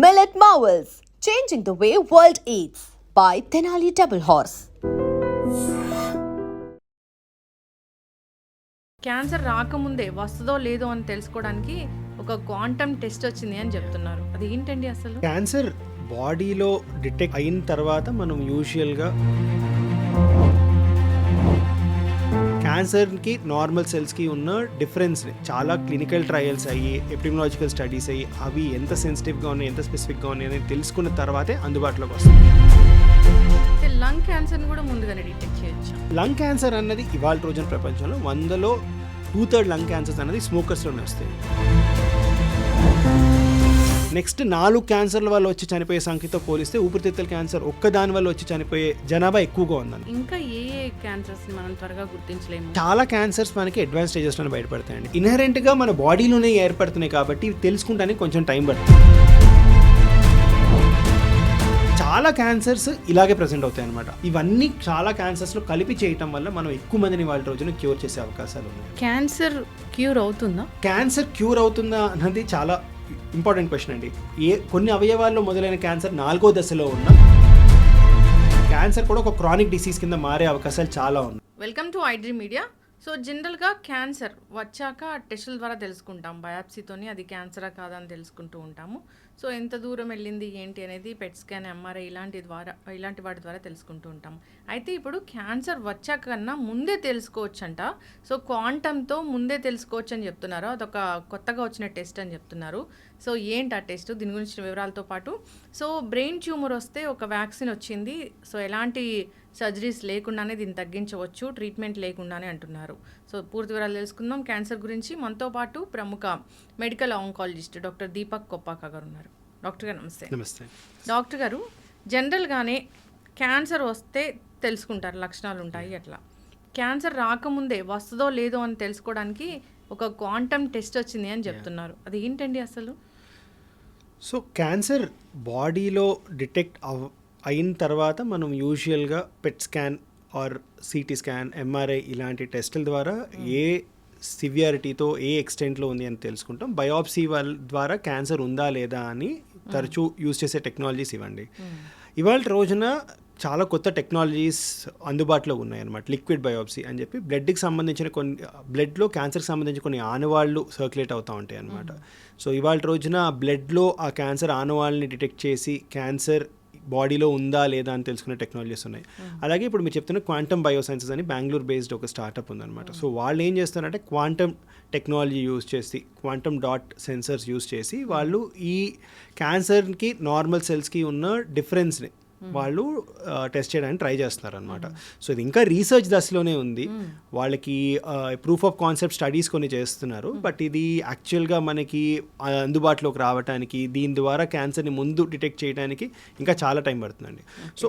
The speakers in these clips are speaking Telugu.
Millet Marvels, changing the way world eats by Tenali Double Horse. Cancer రాకముందే వస్తుందో లేదో అని తెలుసుకోవడానికి ఒక క్వాంటమ్ టెస్ట్ వచ్చింది అని చెప్తున్నారు. అది ఏంటండి అసలు? క్యాన్సర్ బాడీలో డిటెక్ట్ అయిన తర్వాత మనం యూజువల్గా క్యాన్సర్కి నార్మల్ సెల్స్కి ఉన్న డిఫరెన్స్ని చాలా క్లినికల్ ట్రయల్స్ అయ్యి ఎపిడెమియాలజికల్ స్టడీస్ అయ్యి అవి ఎంత సెన్సిటివ్గా ఉన్నాయి ఎంత స్పెసిఫిక్గా ఉన్నాయి అనేది తెలుసుకున్న తర్వాతే అందుబాటులోకి వస్తుంది. లంగ్ క్యాన్సర్ని కూడా ముందుగానే డిటెక్ట్ చేయొచ్చు. లంగ్ క్యాన్సర్ అన్నది ఇవాళ రోజున ప్రపంచంలో 100లో 2/3 లంగ్ క్యాన్సర్స్ అనేది స్మోకర్స్లోనే వస్తాయి. నెక్స్ట్ 4 క్యాన్సర్ల వల్ల వచ్చి చనిపోయే సంఖ్యతో పోలిస్తే ఊపిరితిత్తుల క్యాన్సర్ ఒక్కదాని వల్ల వచ్చి చనిపోయే జనాభా ఎక్కువగా ఉందండి. ఇంకా ఏ క్యాన్సర్స్ మనం త్వరగా గుర్తించలేము. చాలా క్యాన్సర్స్ మనకి అడ్వాన్స్ స్టేజెస్లోనే బయటపడతాయండి. ఇన్హరెంట్గా మన బాడీలోనే ఏర్పడుతున్నాయి కాబట్టి తెలుసుకుంటానికి కొంచెం టైం పడుతుంది. చాలా క్యాన్సర్స్ ఇలాగే ప్రజెంట్ అవుతాయి అనమాట. ఇవన్నీ చాలా క్యాన్సర్స్లో కలిపి చేయటం వల్ల మనం ఎక్కువ మందిని వాళ్ళ రోజున క్యూర్ చేసే అవకాశాలు ఉన్నాయి. క్యాన్సర్ క్యూర్ అవుతుందా? క్యాన్సర్ క్యూర్ అవుతుందా అన్నది చాలా ఇంపార్టెంట్ క్వశ్చన్ అండి. కొన్ని అవయవాల్లో మొదలైన క్యాన్సర్ 4వ దశలో ఉన్న క్యాన్సర్ కూడా ఒక క్రానిక్ డిసీజ్ కింద మారే అవకాశాలు చాలా ఉన్నాయి. Welcome to iDream media. So జనరల్గా క్యాన్సర్ వచ్చాక టెస్టుల ద్వారా తెలుసుకుంటాం, బయాప్సీతోని అది క్యాన్సరా కాదా అని తెలుసుకుంటూ ఉంటాము. సో ఎంత దూరం వెళ్ళింది ఏంటి అనేది పెట్ స్కాన్, ఎంఆర్ఐ ఇలాంటి వాటి ద్వారా తెలుసుకుంటూ ఉంటాం. అయితే ఇప్పుడు క్యాన్సర్ వచ్చాక కన్నా ముందే తెలుసుకోవచ్చంట. సో క్వాంటమ్తో ముందే తెలుసుకోవచ్చు అని చెప్తున్నారు. అదొక కొత్తగా వచ్చిన టెస్ట్ అని చెప్తున్నారు. సో ఏంటి ఆ టెస్ట్, దీని గురించిన వివరాలతో పాటు సో బ్రెయిన్ ట్యూమర్ వస్తే ఒక వ్యాక్సిన్ వచ్చింది, సో ఎలాంటి సర్జరీస్ లేకుండానే దీన్ని తగ్గించవచ్చు, ట్రీట్మెంట్ లేకుండానే అంటున్నారు. సో పూర్తి వివరాలు తెలుసుకుందాం క్యాన్సర్ గురించి. మనతో పాటు ప్రముఖ medical oncologist doctor Deepak Koppaka గారు ఉన్నారు. డాక్టర్ గారు నమస్తే. నమస్తే డాక్టర్ గారు, జనరల్గానే క్యాన్సర్ వస్తే తెలుసుకుంటారు, లక్షణాలు ఉంటాయి అట్లా. క్యాన్సర్ రాకముందే వస్తుందో లేదో అని తెలుసుకోవడానికి ఒక క్వాంటమ్ టెస్ట్ వచ్చింది అని చెప్తున్నారు. అది ఏంటండి అసలు? సో క్యాన్సర్ బాడీలో డిటెక్ట్ అయిన తర్వాత మనం యూజువల్గా pet scan or CT scan, MRI ఇలాంటి టెస్టుల ద్వారా ఏ సివియారిటీతో ఏ ఎక్స్టెంట్లో ఉంది అని తెలుసుకుంటాం. బయాప్సీ ద్వారా క్యాన్సర్ ఉందా లేదా అని తరచూ యూజ్ చేసే టెక్నాలజీస్ ఇవ్వండి. ఇవాళ రోజున చాలా కొత్త టెక్నాలజీస్ అందుబాటులో ఉన్నాయన్నమాట. లిక్విడ్ బయాప్సీ అని చెప్పి బ్లడ్కి సంబంధించిన బ్లడ్లో క్యాన్సర్కి సంబంధించిన కొన్ని ఆనవాళ్ళు సర్క్యులేట్ అవుతూ ఉంటాయి అన్నమాట. సో ఇవాళ రోజున బ్లడ్లో ఆ క్యాన్సర్ ఆనవాళ్ళని డిటెక్ట్ చేసి క్యాన్సర్ బాడీలో ఉందా లేదా అని తెలుసుకునే టెక్నాలజీస్ ఉన్నాయి. అలాగే ఇప్పుడు మీరు చెప్తున్న క్వాంటమ్ బయోసైన్సెస్ అని బెంగళూరు బేస్డ్ ఒక స్టార్టప్ ఉందన్నమాట. సో వాళ్ళు ఏం చేస్తారంటే క్వాంటమ్ టెక్నాలజీ యూజ్ చేసి, క్వాంటమ్ డాట్ సెన్సర్స్ యూజ్ చేసి వాళ్ళు ఈ క్యాన్సర్కి నార్మల్ సెల్స్కి ఉన్న డిఫరెన్స్ని వాళ్ళు టెస్ట్ చేయడానికి ట్రై చేస్తున్నారు అనమాట. సో ఇది ఇంకా రీసెర్చ్ దశలోనే ఉంది. వాళ్ళకి ప్రూఫ్ ఆఫ్ కాన్సెప్ట్ స్టడీస్ కొన్ని చేస్తున్నారు. బట్ ఇది యాక్చువల్గా మనకి అందుబాటులోకి రావడానికి, దీని ద్వారా క్యాన్సర్ని ముందు డిటెక్ట్ చేయడానికి ఇంకా చాలా టైం పడుతుందండి. సో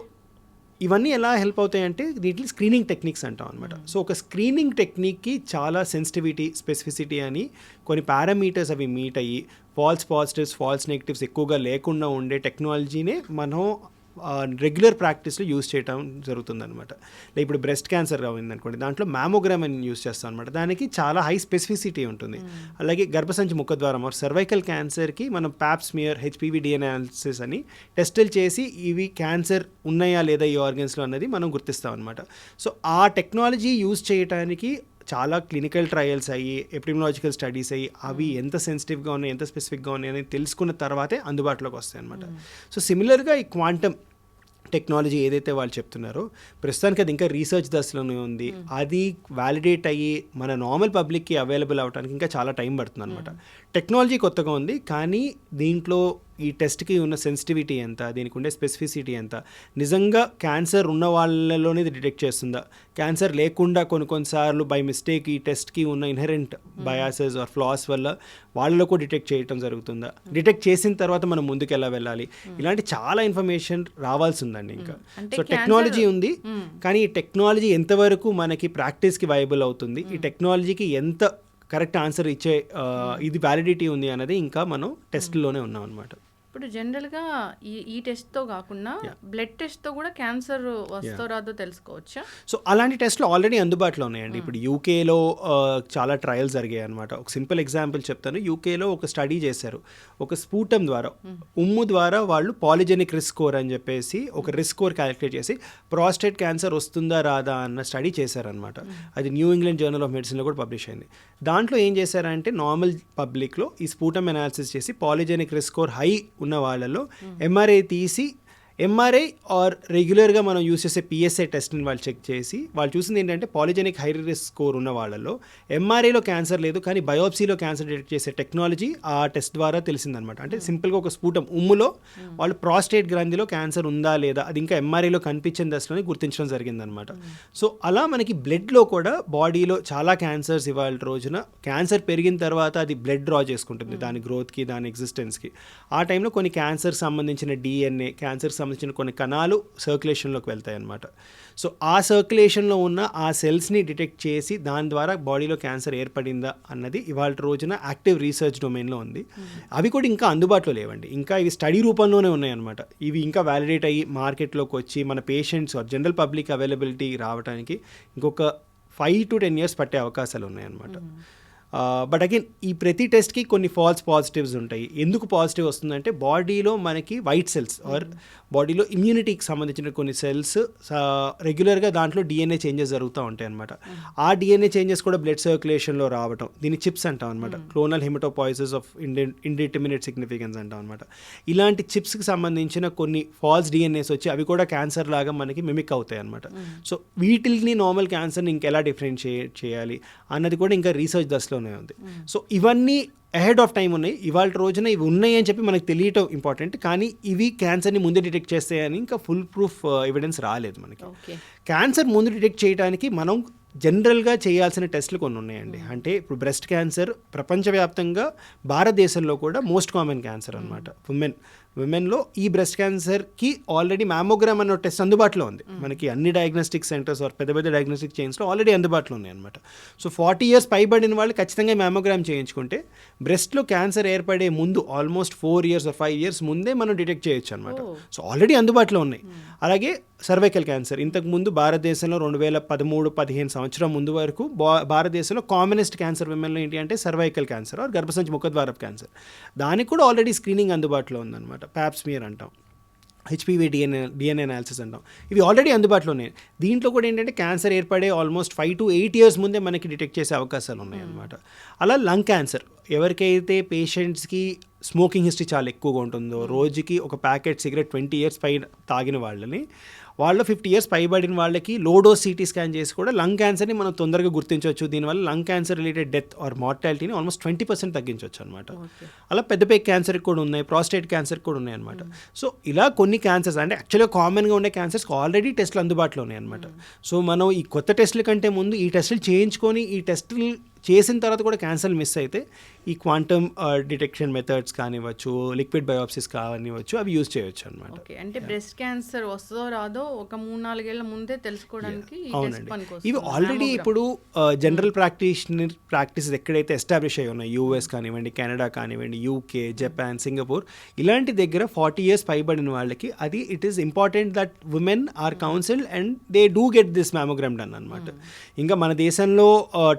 ఇవన్నీ ఎలా హెల్ప్ అవుతాయంటే వీటిని స్క్రీనింగ్ టెక్నిక్స్ అంటాం అనమాట. సో ఒక స్క్రీనింగ్ టెక్నిక్కి చాలా సెన్సిటివిటీ, స్పెసిఫిసిటీ అని కొన్ని పారామీటర్స్ అవి మీట్ అయ్యి ఫాల్స్ పాజిటివ్స్, ఫాల్స్ నెగిటివ్స్ ఎక్కువగా లేకుండా ఉండే టెక్నాలజీనే మనం రెగ్యులర్ ప్రాక్టీస్లో యూజ్ చేయడం జరుగుతుందన్నమాట. ఇప్పుడు బ్రెస్ట్ క్యాన్సర్ అయిందనుకోండి, దాంట్లో మ్యామోగ్రామ్ అని యూజ్ చేస్తాం అనమాట. దానికి చాలా హై స్పెసిఫిసిటీ ఉంటుంది. అలాగే గర్భసంచి ముఖద్వారం సర్వైకల్ క్యాన్సర్కి మనం Pap smear, HPV DNA analysis అని టెస్టులు చేసి ఇవి క్యాన్సర్ ఉన్నాయా లేదా ఈ ఆర్గన్స్లో అన్నది మనం గుర్తిస్తాం అనమాట. సో ఆ టెక్నాలజీ యూజ్ చేయడానికి చాలా క్లినికల్ ట్రయల్స్ అయ్యి ఎపిడెమియాలజికల్ స్టడీస్ అయ్యి అవి ఎంత సెన్సిటివ్గా ఉన్నాయి ఎంత స్పెసిఫిక్గా ఉన్నాయి అనేది తెలుసుకున్న తర్వాతే అందుబాటులోకి వస్తాయి అనమాట. సో సిమిలర్గా ఈ క్వాంటమ్ టెక్నాలజీ ఏదైతే వాళ్ళు చెప్తున్నారో ప్రస్తుతానికి అది ఇంకా రీసెర్చ్ దశలోనే ఉంది. అది వ్యాలిడేట్ అయ్యి మన నార్మల్ పబ్లిక్కి అవైలబుల్ అవ్వడానికి ఇంకా చాలా టైం పడుతుంది అనమాట. టెక్నాలజీ కొత్తగా ఉంది, కానీ దీంట్లో ఈ టెస్ట్కి ఉన్న సెన్సిటివిటీ ఎంత, దీనికి ఉండే స్పెసిఫిసిటీ ఎంత, నిజంగా క్యాన్సర్ ఉన్న వాళ్ళలోనే ఇది డిటెక్ట్ చేస్తుందా, క్యాన్సర్ లేకుండా కొన్నిసార్లు బై మిస్టేక్ ఈ టెస్ట్కి ఉన్న ఇన్హెరెంట్ బయాసెస్ ఆర్ ఫ్లాస్ వల్ల వాళ్ళలో కూడా డిటెక్ట్ చేయడం జరుగుతుందా, డిటెక్ట్ చేసిన తర్వాత మనం ముందుకు ఎలా వెళ్ళాలి, ఇలాంటి చాలా ఇన్ఫర్మేషన్ రావాల్సి ఉందండి ఇంకా. సో టెక్నాలజీ ఉంది, కానీ ఈ టెక్నాలజీ ఎంతవరకు మనకి ప్రాక్టీస్కి వైబుల్ అవుతుంది, ఈ టెక్నాలజీకి ఎంత కరెక్ట్ ఆన్సర్ ఇచ్చే ఇది వ్యాలిడిటీ ఉంది అన్నది ఇంకా మనం టెస్ట్లోనే ఉన్నాం అనమాట. ఇప్పుడు జనరల్గా ఈ టెస్ట్తో కాకుండా బ్లడ్ టెస్ట్తో కూడా క్యాన్సర్ వస్తో రాదో తెలుసుకోవచ్చా? సో అలాంటి టెస్ట్లు ఆల్రెడీ అందుబాటులో ఉన్నాయండి. ఇప్పుడు యూకేలో చాలా ట్రయల్స్ జరిగాయి అనమాట. ఒక సింపుల్ ఎగ్జాంపుల్ చెప్తాను. యూకేలో ఒక స్టడీ చేశారు. ఒక స్పూటం ద్వారా, ఉమ్ము ద్వారా వాళ్ళు పాలిజెనిక్ రిస్క్ స్కోర్ అని చెప్పేసి ఒక రిస్క్ స్కోర్ క్యాలిక్యులేట్ చేసి ప్రాస్టేట్ క్యాన్సర్ వస్తుందా రాదా అన్న స్టడీ చేశారనమాట. అది న్యూ ఇంగ్లాండ్ జర్నల్ ఆఫ్ మెడిసిన్లో కూడా పబ్లిష్ అయింది. దాంట్లో ఏం చేశారంటే నార్మల్ పబ్లిక్లో ఈ స్పూటం అనాలిసిస్ చేసి పాలిజెనిక్ రిస్క్ స్కోర్ హై ఉన్న వాళ్ళలో ఎంఆర్ఐ తీసి ఎంఆర్ఐ ఆర్ రెగ్యులర్గా మనం యూస్ చేసే పిఎస్ఐ టెస్ట్ని వాళ్ళు చెక్ చేసి వాళ్ళు చూసింది ఏంటంటే పాలిజెనిక్ హై రిస్క్ స్కోర్ ఉన్న వాళ్ళలో ఎంఆర్ఐలో క్యాన్సర్ లేదు, కానీ బయోప్సీలో క్యాన్సర్ డిటెక్ట్ చేసే టెక్నాలజీ ఆ టెస్ట్ ద్వారా తెలిసిందనమాట. అంటే సింపుల్గా ఒక స్పూటం ఉమ్ములో వాళ్ళు ప్రాస్టేట్ గ్రంథిలో క్యాన్సర్ ఉందా లేదా అది ఇంకా ఎంఆర్ఐలో కనిపించిన దశలోనే గుర్తించడం జరిగిందనమాట. సో అలా మనకి బ్లడ్లో కూడా బాడీలో చాలా క్యాన్సర్స్ ఇవాళ రోజున క్యాన్సర్ పెరిగిన తర్వాత అది బ్లడ్ డ్రా చేసుకుంటుంది దాని గ్రోత్కి, దాని ఎగ్జిస్టెన్స్కి. ఆ టైంలో కొన్ని క్యాన్సర్ సంబంధించిన డిఎన్ఏ, క్యాన్సర్ సంబంధించిన కొన్ని కణాలు సర్క్యులేషన్లోకి వెళ్తాయి అన్నమాట. సో ఆ సర్క్యులేషన్లో ఉన్న ఆ సెల్స్ని డిటెక్ట్ చేసి దాని ద్వారా బాడీలో క్యాన్సర్ ఏర్పడిందా అన్నది ఇవాళ రోజున యాక్టివ్ రీసెర్చ్ డొమైన్లో ఉంది. అవి కూడా ఇంకా అందుబాటులో లేవండి, ఇంకా ఇవి స్టడీ రూపంలోనే ఉన్నాయన్నమాట. ఇవి ఇంకా వ్యాలిడేట్ అయ్యి మార్కెట్లోకి వచ్చి మన పేషెంట్స్ జనరల్ పబ్లిక్ అవైలబిలిటీ రావడానికి ఇంకొక 5 to 10 years పట్టే అవకాశాలు ఉన్నాయన్నమాట. బట్ అగైన్ ఈ ప్రతి టెస్ట్కి కొన్ని ఫాల్స్ పాజిటివ్స్ ఉంటాయి. ఎందుకు పాజిటివ్ వస్తుందంటే బాడీలో మనకి వైట్ సెల్స్ ఆర్ బాడీలో ఇమ్యూనిటీకి సంబంధించిన కొన్ని సెల్స్ రెగ్యులర్గా దాంట్లో డిఎన్ఏ చేంజెస్ జరుగుతూ ఉంటాయి అనమాట. ఆ డిఎన్ఏ చేంజెస్ కూడా బ్లడ్ సర్క్యులేషన్లో రావటం, దీన్ని చిప్స్ అంటాం అనమాట. క్లోనల్ హెమటోపాయిసిస్ ఆఫ్ ఇండిటర్మినేట్ సిగ్నిఫికెన్స్ అంటాం అనమాట. ఇలాంటి చిప్స్కి సంబంధించిన కొన్ని ఫాల్స్ డిఎన్ఏస్ వచ్చి అవి కూడా క్యాన్సర్ లాగా మనకి మిమిక్ అవుతాయి అనమాట. సో వీటిని నార్మల్ క్యాన్సర్ని ఇంకెలా డిఫరెన్షియేట్ చేయాలి అన్నది కూడా ఇంకా రీసెర్చ్ దశలో ఉంది. సో ఇవన్నీ అహెడ్ ఆఫ్ టైం ఉన్నాయి. ఇవాళ రోజున ఇవి ఉన్నాయి అని చెప్పి మనకు తెలియటం ఇంపార్టెంట్, కానీ ఇవి క్యాన్సర్ని ముందే డిటెక్ట్ చేస్తాయని ఇంకా ఫుల్ ప్రూఫ్ ఎవిడెన్స్ రాలేదు మనకి. క్యాన్సర్ ముందు డిటెక్ట్ చేయడానికి మనం జనరల్గా చేయాల్సిన టెస్టులు కొన్ని ఉన్నాయండి. అంటే ఇప్పుడు బ్రెస్ట్ క్యాన్సర్ ప్రపంచవ్యాప్తంగా, భారతదేశంలో కూడా మోస్ట్ కామన్ క్యాన్సర్ అనమాట. విమెన్లో ఈ బ్రెస్ట్ క్యాన్సర్కి ఆల్రెడీ మ్యామోగ్రామ్ అనే టెస్ట్ అందుబాటులో ఉంది. మనకి అన్ని డయాగ్నోస్టిక్ సెంటర్స్ పెద్ద పెద్ద డయాగ్నోస్టిక్ చైన్స్లో ఆల్రెడీ అందుబాటులో ఉన్నాయి అనమాట. సో 40 years పైబడిన వాళ్ళు ఖచ్చితంగా మ్యామోగ్రామ్ చేయించుకుంటే బ్రెస్ట్లో క్యాన్సర్ ఏర్పడే ముందు ఆల్మోస్ట్ 4 years or 5 years ముందే మనం డిటెక్ట్ చేయొచ్చు అనమాట. సో ఆల్రెడీ అందుబాటులో ఉన్నాయి. అలాగే సర్వైకల్ క్యాన్సర్ ఇంతకుముందు భారతదేశంలో 2013-15 సంవత్సరం ముందు వరకు భారతదేశంలో కామనెస్ట్ క్యాన్సర్ విమెన్లో ఏంటి అంటే సర్వైకల్ క్యాన్సర్ ఆర్ గర్భసంచి ముఖద్వారపు క్యాన్సర్. దానికి కూడా ఆల్రెడీ స్క్రీనింగ్ అందుబాటులో ఉందన్నమాట. ప్యాప్స్మియర్ అంటాం, హెచ్పివి డిఎన్ఏ అనాలిసిస్ అంటాం. ఇవి ఆల్రెడీ అందుబాటులో ఉన్నాయి. దీంట్లో కూడా ఏంటంటే క్యాన్సర్ ఏర్పడే ఆల్మోస్ట్ 5 to 8 years ముందే మనకి డిటెక్ట్ చేసే అవకాశాలు ఉన్నాయి అన్నమాట. అలా లంగ్ క్యాన్సర్ ఎవరికైతే పేషెంట్స్కి స్మోకింగ్ హిస్టరీ చాలా ఎక్కువగా ఉంటుందో, రోజుకి ఒక ప్యాకెట్ సిగరెట్ 20 years పై తాగిన వాళ్ళని, వాళ్ళు 50 years పైబడిన వాళ్ళకి లోడోస్ సిటీ స్కాన్ చేసి కూడా లంగ్ క్యాన్సర్ని మనం తొందరగా గుర్తించవచ్చు. దీనివల్ల lung cancer related death or మార్టాలిటీని ఆల్మోస్ట్ 20% తగ్గించవచ్చు అనమాట. అలా పెద్ద క్యాన్సర్కి కూడా ఉన్నాయి, ప్రాస్టేట్ క్యాన్సర్కి కూడా ఉన్నాయి అనమాట. సో ఇలా కొన్ని క్యాన్సర్స్ అంటే యాక్చువల్గా కామన్గా ఉండే క్యాన్సర్స్కి ఆల్రెడీ టెస్టులు అందుబాటులో ఉన్నాయి అనమాట. సో మనం ఈ కొత్త టెస్టుల కంటే ముందు ఈ టెస్టులు చేయించుకొని ఈ టెస్టులు చేసిన తర్వాత కూడా క్యాన్సర్ మిస్ అయితే ఈ క్వాంటమ్ డిటెక్షన్ మెథడ్స్ కానివ్వచ్చు, లిక్విడ్ బయోప్సిస్ కానివ్వచ్చు, అవి యూజ్ చేయొచ్చు అనమాట. అంటే బ్రెస్ట్ క్యాన్సర్ వస్తుందో రాదో ఒక 3-4 ఏళ్ల ముందే తెలుసుకోవడానికి ఇవి ఆల్రెడీ ఇప్పుడు జనరల్ ప్రాక్టీస్ ఎక్కడైతే ఎస్టాబ్లిష్ అయ్యి ఉన్నాయి, యూఎస్ కానివ్వండి, కెనడా కానివ్వండి, యూకే, జపాన్, సింగపూర్, ఇలాంటి దగ్గర 40 years పైబడిన వాళ్ళకి అది it is important that women are counselled and they do get this mammogram done అనమాట. ఇంకా మన దేశంలో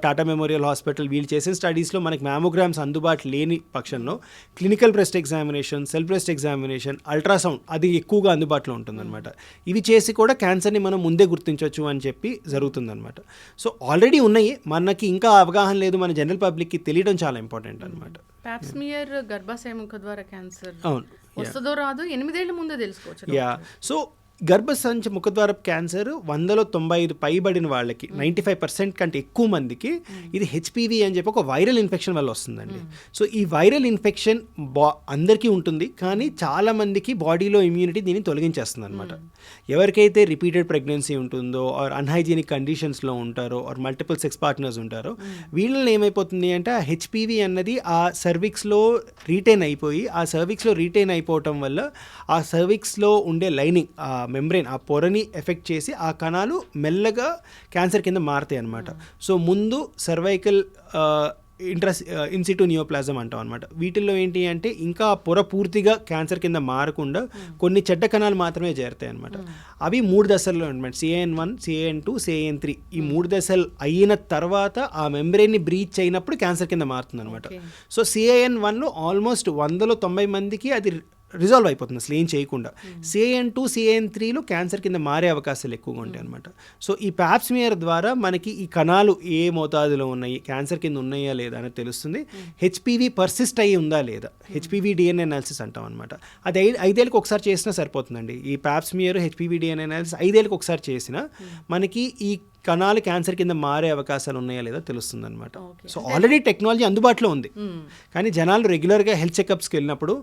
టాటా మెమోరియల్ హాస్పిటల్ వీళ్ళు చేసిన స్టడీస్లో మనకి మ్యామోగ్రామ్స్ అందుబాటు లేని పక్షంలో clinical breast examination, cell breast examination, ultrasound అది ఎక్కువగా అందుబాటులో ఉంటుందన్నమాట. ఇవి చేసి కూడా క్యాన్సర్ని మనం ముందే గుర్తించవచ్చు అని చెప్పి జరుగుతుందన్నమాట. సో ఆల్రెడీ ఉన్నాయి, మనకి ఇంకా అవగాహన లేదు, మన జనరల్ పబ్లిక్కి తెలియడం చాలా ఇంపార్టెంట్ అనమాట. ప్యాప్స్మియర్ గర్భాశయ ముఖద్వార క్యాన్సర్ వస్తుందో రాదో 8 ఏళ్ల ముందే తెలుసుకోవచ్చు. సో గర్భసంచి ముఖద్వారపు క్యాన్సర్ 100లో 95 పైబడిన వాళ్ళకి 95% కంటే ఎక్కువ మందికి ఇది హెచ్పివి అని చెప్పి ఒక వైరల్ ఇన్ఫెక్షన్ వల్ల వస్తుందండి. సో ఈ వైరల్ ఇన్ఫెక్షన్ అందరికీ ఉంటుంది, కానీ చాలా మందికి బాడీలో ఇమ్యూనిటీ దీన్ని తొలగించేస్తుంది అనమాట. ఎవరికైతే రిపీటెడ్ ప్రెగ్నెన్సీ ఉంటుందో ఆర్ అన్హైజీనిక్ కండిషన్స్లో ఉంటారో ఆర్ మల్టిపుల్ సెక్స్ పార్ట్నర్స్ ఉంటారో వీళ్ళని ఏమైపోతుంది అంటే ఆ హెచ్పివి అన్నది ఆ సర్విక్స్లో రీటైన్ అయిపోవటం వల్ల ఆ సర్విక్స్లో ఉండే లైనింగ్ మెంబ్రెయిన్ ఆ పొరని ఎఫెక్ట్ చేసి ఆ కణాలు మెల్లగా క్యాన్సర్ కింద మారుతాయి అన్నమాట. సో ముందు సర్వైకల్ ఇన్సిటు నియోప్లాజం అంటాం అనమాట. వీటిల్లో ఏంటి అంటే ఇంకా ఆ పొర పూర్తిగా క్యాన్సర్ కింద మారకుండా కొన్ని చెడ్డ కణాలు మాత్రమే చేరుతాయి అనమాట. అవి 3 దశల్లో అనమాట, CAN1, CAN2, CAN3. ఈ 3 దశలు అయిన తర్వాత ఆ మెంబ్రెయిన్ని బ్రీచ్ అయినప్పుడు క్యాన్సర్ కింద మారుతుంది అనమాట. సో CAN1లో ఆల్మోస్ట్ 100లో 90 మందికి అది రిజాల్వ్ అయిపోతుంది అసలు ఏం చేయకుండా. CAN2, CAN3లో క్యాన్సర్ కింద మారే అవకాశాలు ఎక్కువగా ఉంటాయి అనమాట. సో ఈ ప్యాప్స్మియర్ ద్వారా మనకి ఈ కణాలు ఏ మోతాదులో ఉన్నాయి, క్యాన్సర్ కింద ఉన్నాయా లేదా అనేది తెలుస్తుంది. HPV పర్సిస్ట్ అయ్యి ఉందా లేదా, HPV DNA అనాలిసిస్ అంటాం అనమాట. అది 5 ఏళ్ళకి ఒకసారి చేసినా సరిపోతుందండి. ఈ ప్యాప్స్మియర్ HPV DNA అనాలిసిస్ 5 ఏళ్ళకి ఒకసారి చేసినా మనకి ఈ కణాలు క్యాన్సర్ కింద మారే అవకాశాలు ఉన్నాయా లేదా తెలుస్తుంది అనమాట. సో ఆల్రెడీ టెక్నాలజీ అందుబాటులో ఉంది, కానీ జనాలు రెగ్యులర్గా హెల్త్ చెకప్స్కి వెళ్ళినప్పుడు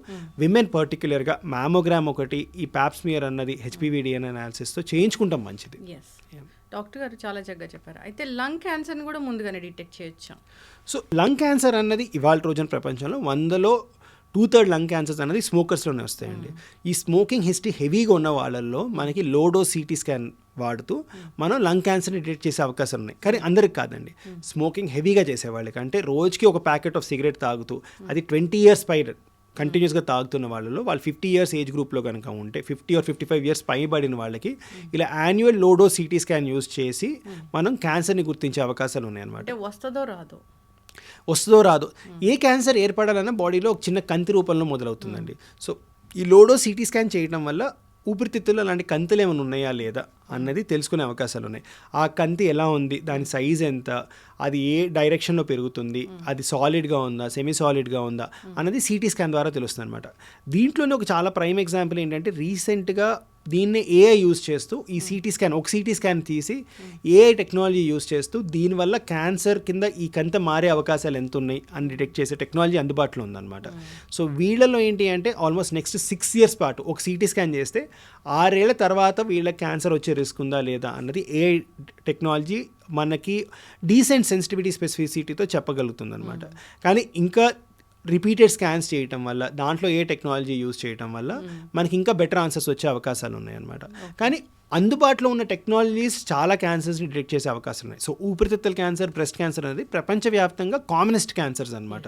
విమెన్ పర్టిక్యులర్గా మ్యామోగ్రామ్ ఒకటి, ఈ ప్యాప్స్మియర్ అన్నది HPV DNA అనాలిసిస్తో చేయించుకుంటాం మంచిది. డాక్టర్ గారు చాలా చక్కగా చెప్పారు. అయితే లంగ్ క్యాన్సర్ని కూడా ముందుగానే డిటెక్ట్ చేయొచ్చా? సో లంగ్ క్యాన్సర్ అన్నది ఇవాళ రోజున ప్రపంచంలో 100లో 2/3 లంగ్ క్యాన్సర్స్ అనేది స్మోకర్స్లోనే వస్తాయండి. ఈ స్మోకింగ్ హిస్టరీ హెవీగా ఉన్న వాళ్ళల్లో మనకి లోడో CT స్కాన్ వాడుతూ మనం లంగ్ క్యాన్సర్ని డిటెక్ట్ చేసే అవకాశాలు ఉన్నాయి. కానీ అందరికి కాదండి, స్మోకింగ్ హెవీగా చేసేవాళ్ళకి, అంటే రోజుకి ఒక ప్యాకెట్ ఆఫ్ సిగరెట్ తాగుతూ అది 20 years పైన కంటిన్యూస్గా తాగుతున్న వాళ్ళలో, వాళ్ళు 50 years ఏజ్ గ్రూప్లో కనుక ఉంటే, 50 or 55 years పైబడిన వాళ్ళకి ఇలా యాన్యువల్ లోడో CT స్కాన్ యూజ్ చేసి మనం క్యాన్సర్ని గుర్తించే అవకాశాలు ఉన్నాయన్నమాట. వస్తుందో రాదో, ఏ క్యాన్సర్ ఏర్పడాలన్నా బాడీలో ఒక చిన్న కంతి రూపంలో మొదలవుతుందండి. సో ఈ లోడో CT స్కాన్ చేయడం వల్ల ఊపిరితిత్తుల్లో అలాంటి కంతులు ఏమైనా ఉన్నాయా లేదా అన్నది తెలుసుకునే అవకాశాలు ఉన్నాయి. ఆ కంతి ఎలా ఉంది, దాని సైజ్ ఎంత, అది ఏ డైరెక్షన్లో పెరుగుతుంది, అది సాలిడ్గా ఉందా, సెమీ సాలిడ్గా ఉందా అన్నది CT స్కాన్ ద్వారా తెలుస్తుంది అనమాట. దీంట్లోనే ఒక చాలా ప్రైమ్ ఎగ్జాంపుల్ ఏంటంటే, రీసెంట్గా దీన్నే AI యూజ్ చేస్తూ ఈ CT స్కాన్, ఒక CT స్కాన్ తీసి AI టెక్నాలజీ యూజ్ చేస్తూ దీనివల్ల క్యాన్సర్ కింద ఈ కంత మారే అవకాశాలు ఎంత ఉన్నాయి అని డిటెక్ట్ చేసే టెక్నాలజీ అందుబాటులో ఉందన్నమాట. సో వీళ్ళలో ఏంటి అంటే ఆల్మోస్ట్ నెక్స్ట్ 6 years పాటు ఒక CT స్కాన్ చేస్తే 6 ఏళ్ల తర్వాత వీళ్ళకి క్యాన్సర్ వచ్చే రిస్క్ ఉందా లేదా అన్నది AI టెక్నాలజీ మనకి డీసెంట్ సెన్సిటివిటీ స్పెసిఫిసిటీతో చెప్పగలుగుతుంది అనమాట. కానీ ఇంకా రిపీటెడ్ స్కాన్స్ చేయటం వల్ల, దాంట్లో ఏ టెక్నాలజీ యూజ్ చేయటం వల్ల మనకి ఇంకా బెటర్ ఆన్సర్స్ వచ్చే అవకాశాలు ఉన్నాయన్నమాట. కానీ అందుబాటులో ఉన్న టెక్నాలజీస్ చాలా క్యాన్సర్స్ని డిటెక్ట్ చేసే అవకాశాలు ఉన్నాయి. సో ఊపిరితిత్తుల క్యాన్సర్, బ్రెస్ట్ క్యాన్సర్ అనేది ప్రపంచవ్యాప్తంగా కామనెస్ట్ క్యాన్సర్స్ అనమాట.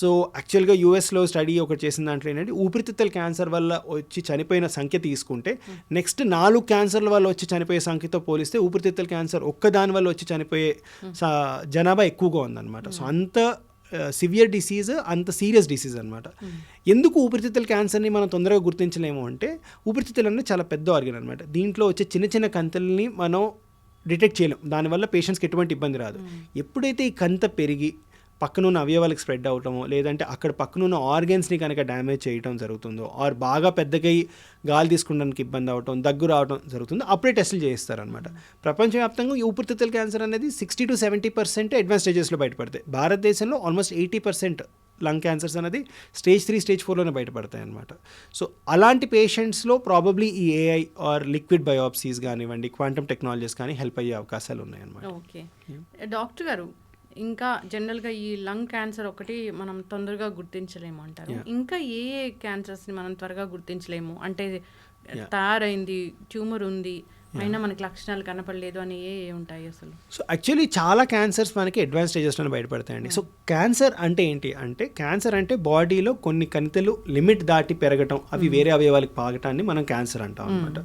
సో యాక్చువల్గా USలో స్టడీ ఒకటి చేసిన దాంట్లో ఏంటంటే, ఊపిరితిత్తుల క్యాన్సర్ వల్ల వచ్చి చనిపోయిన సంఖ్య తీసుకుంటే నెక్స్ట్ 4 క్యాన్సర్ల వల్ల వచ్చి చనిపోయే సంఖ్యతో పోలిస్తే ఊపిరితిత్తుల క్యాన్సర్ ఒక్కదాని వల్ల వచ్చి చనిపోయే జనాభా ఎక్కువగా ఉందన్నమాట. సో అంత సివియర్ డిసీజ్, అంత సీరియస్ డిసీజ్ అనమాట. ఎందుకు ఊపిరితిత్తుల క్యాన్సర్ని మనం తొందరగా గుర్తించలేము అంటే, ఊపిరితిత్తులు అనేది చాలా పెద్ద ఆర్గన్ అనమాట. దీంట్లో వచ్చే చిన్న చిన్న కంతల్ని మనం డిటెక్ట్ చేయలేం, దానివల్ల పేషెంట్స్కి ఎటువంటి ఇబ్బంది రాదు. ఎప్పుడైతే ఈ కంత పెరిగి పక్కనున్న అవయవాలకు స్ప్రెడ్ అవటమో, లేదంటే అక్కడ పక్కనున్న ఆర్గన్స్ని కనుక డ్యామేజ్ చేయడం జరుగుతుందో, ఆర్ బాగా పెద్దగా గాలి తీసుకోవడానికి ఇబ్బంది అవటం, దగ్గు రావడం జరుగుతుందో, అప్పుడే టెస్టులు చేయిస్తారనమాట. ప్రపంచవ్యాప్తంగా ఈ ఊపిరితిత్తుల క్యాన్సర్ అనేది 60 to 70% అడ్వాన్స్ స్టేజెస్లో బయటపడతాయి. భారతదేశంలో ఆల్మోస్ట్ 80% లంగ్ క్యాన్సర్స్ అనేది స్టేజ్ 3, స్టేజ్ 4లోనే బయటపడతాయి అనమాట. సో అలాంటి పేషెంట్స్లో ప్రాబబ్లీ ఈ AI ఆర్ లిక్విడ్ బయోప్సీస్ కానివ్వండి, క్వాంటమ్ టెక్నాలజీస్ కానీ హెల్ప్ అయ్యే అవకాశాలు ఉన్నాయన్నమాట. ఓకే డాక్టర్ గారు, ఇంకా జనరల్గా ఈ లంగ్ క్యాన్సర్ ఒకటి మనం తొందరగా గుర్తించలేము అంటారు. ఇంకా ఏ క్యాన్సర్స్ని మనం త్వరగా గుర్తించలేము అంటే, తయారైంది, ట్యూమర్ ఉంది, అయినా మనకి లక్షణాలు కనపడలేదు అని ఏ ఉంటాయి అసలు? సో యాక్చువల్లీ చాలా క్యాన్సర్స్ మనకి అడ్వాన్స్ స్టేజెస్లో బయటపడతాయండి. సో క్యాన్సర్ అంటే ఏంటి అంటే, క్యాన్సర్ అంటే బాడీలో కొన్ని కణితులు లిమిట్ దాటి పెరగటం, అవి వేరే అవయవాలకు పాగటాన్ని మనం క్యాన్సర్ అంటాం అనమాట.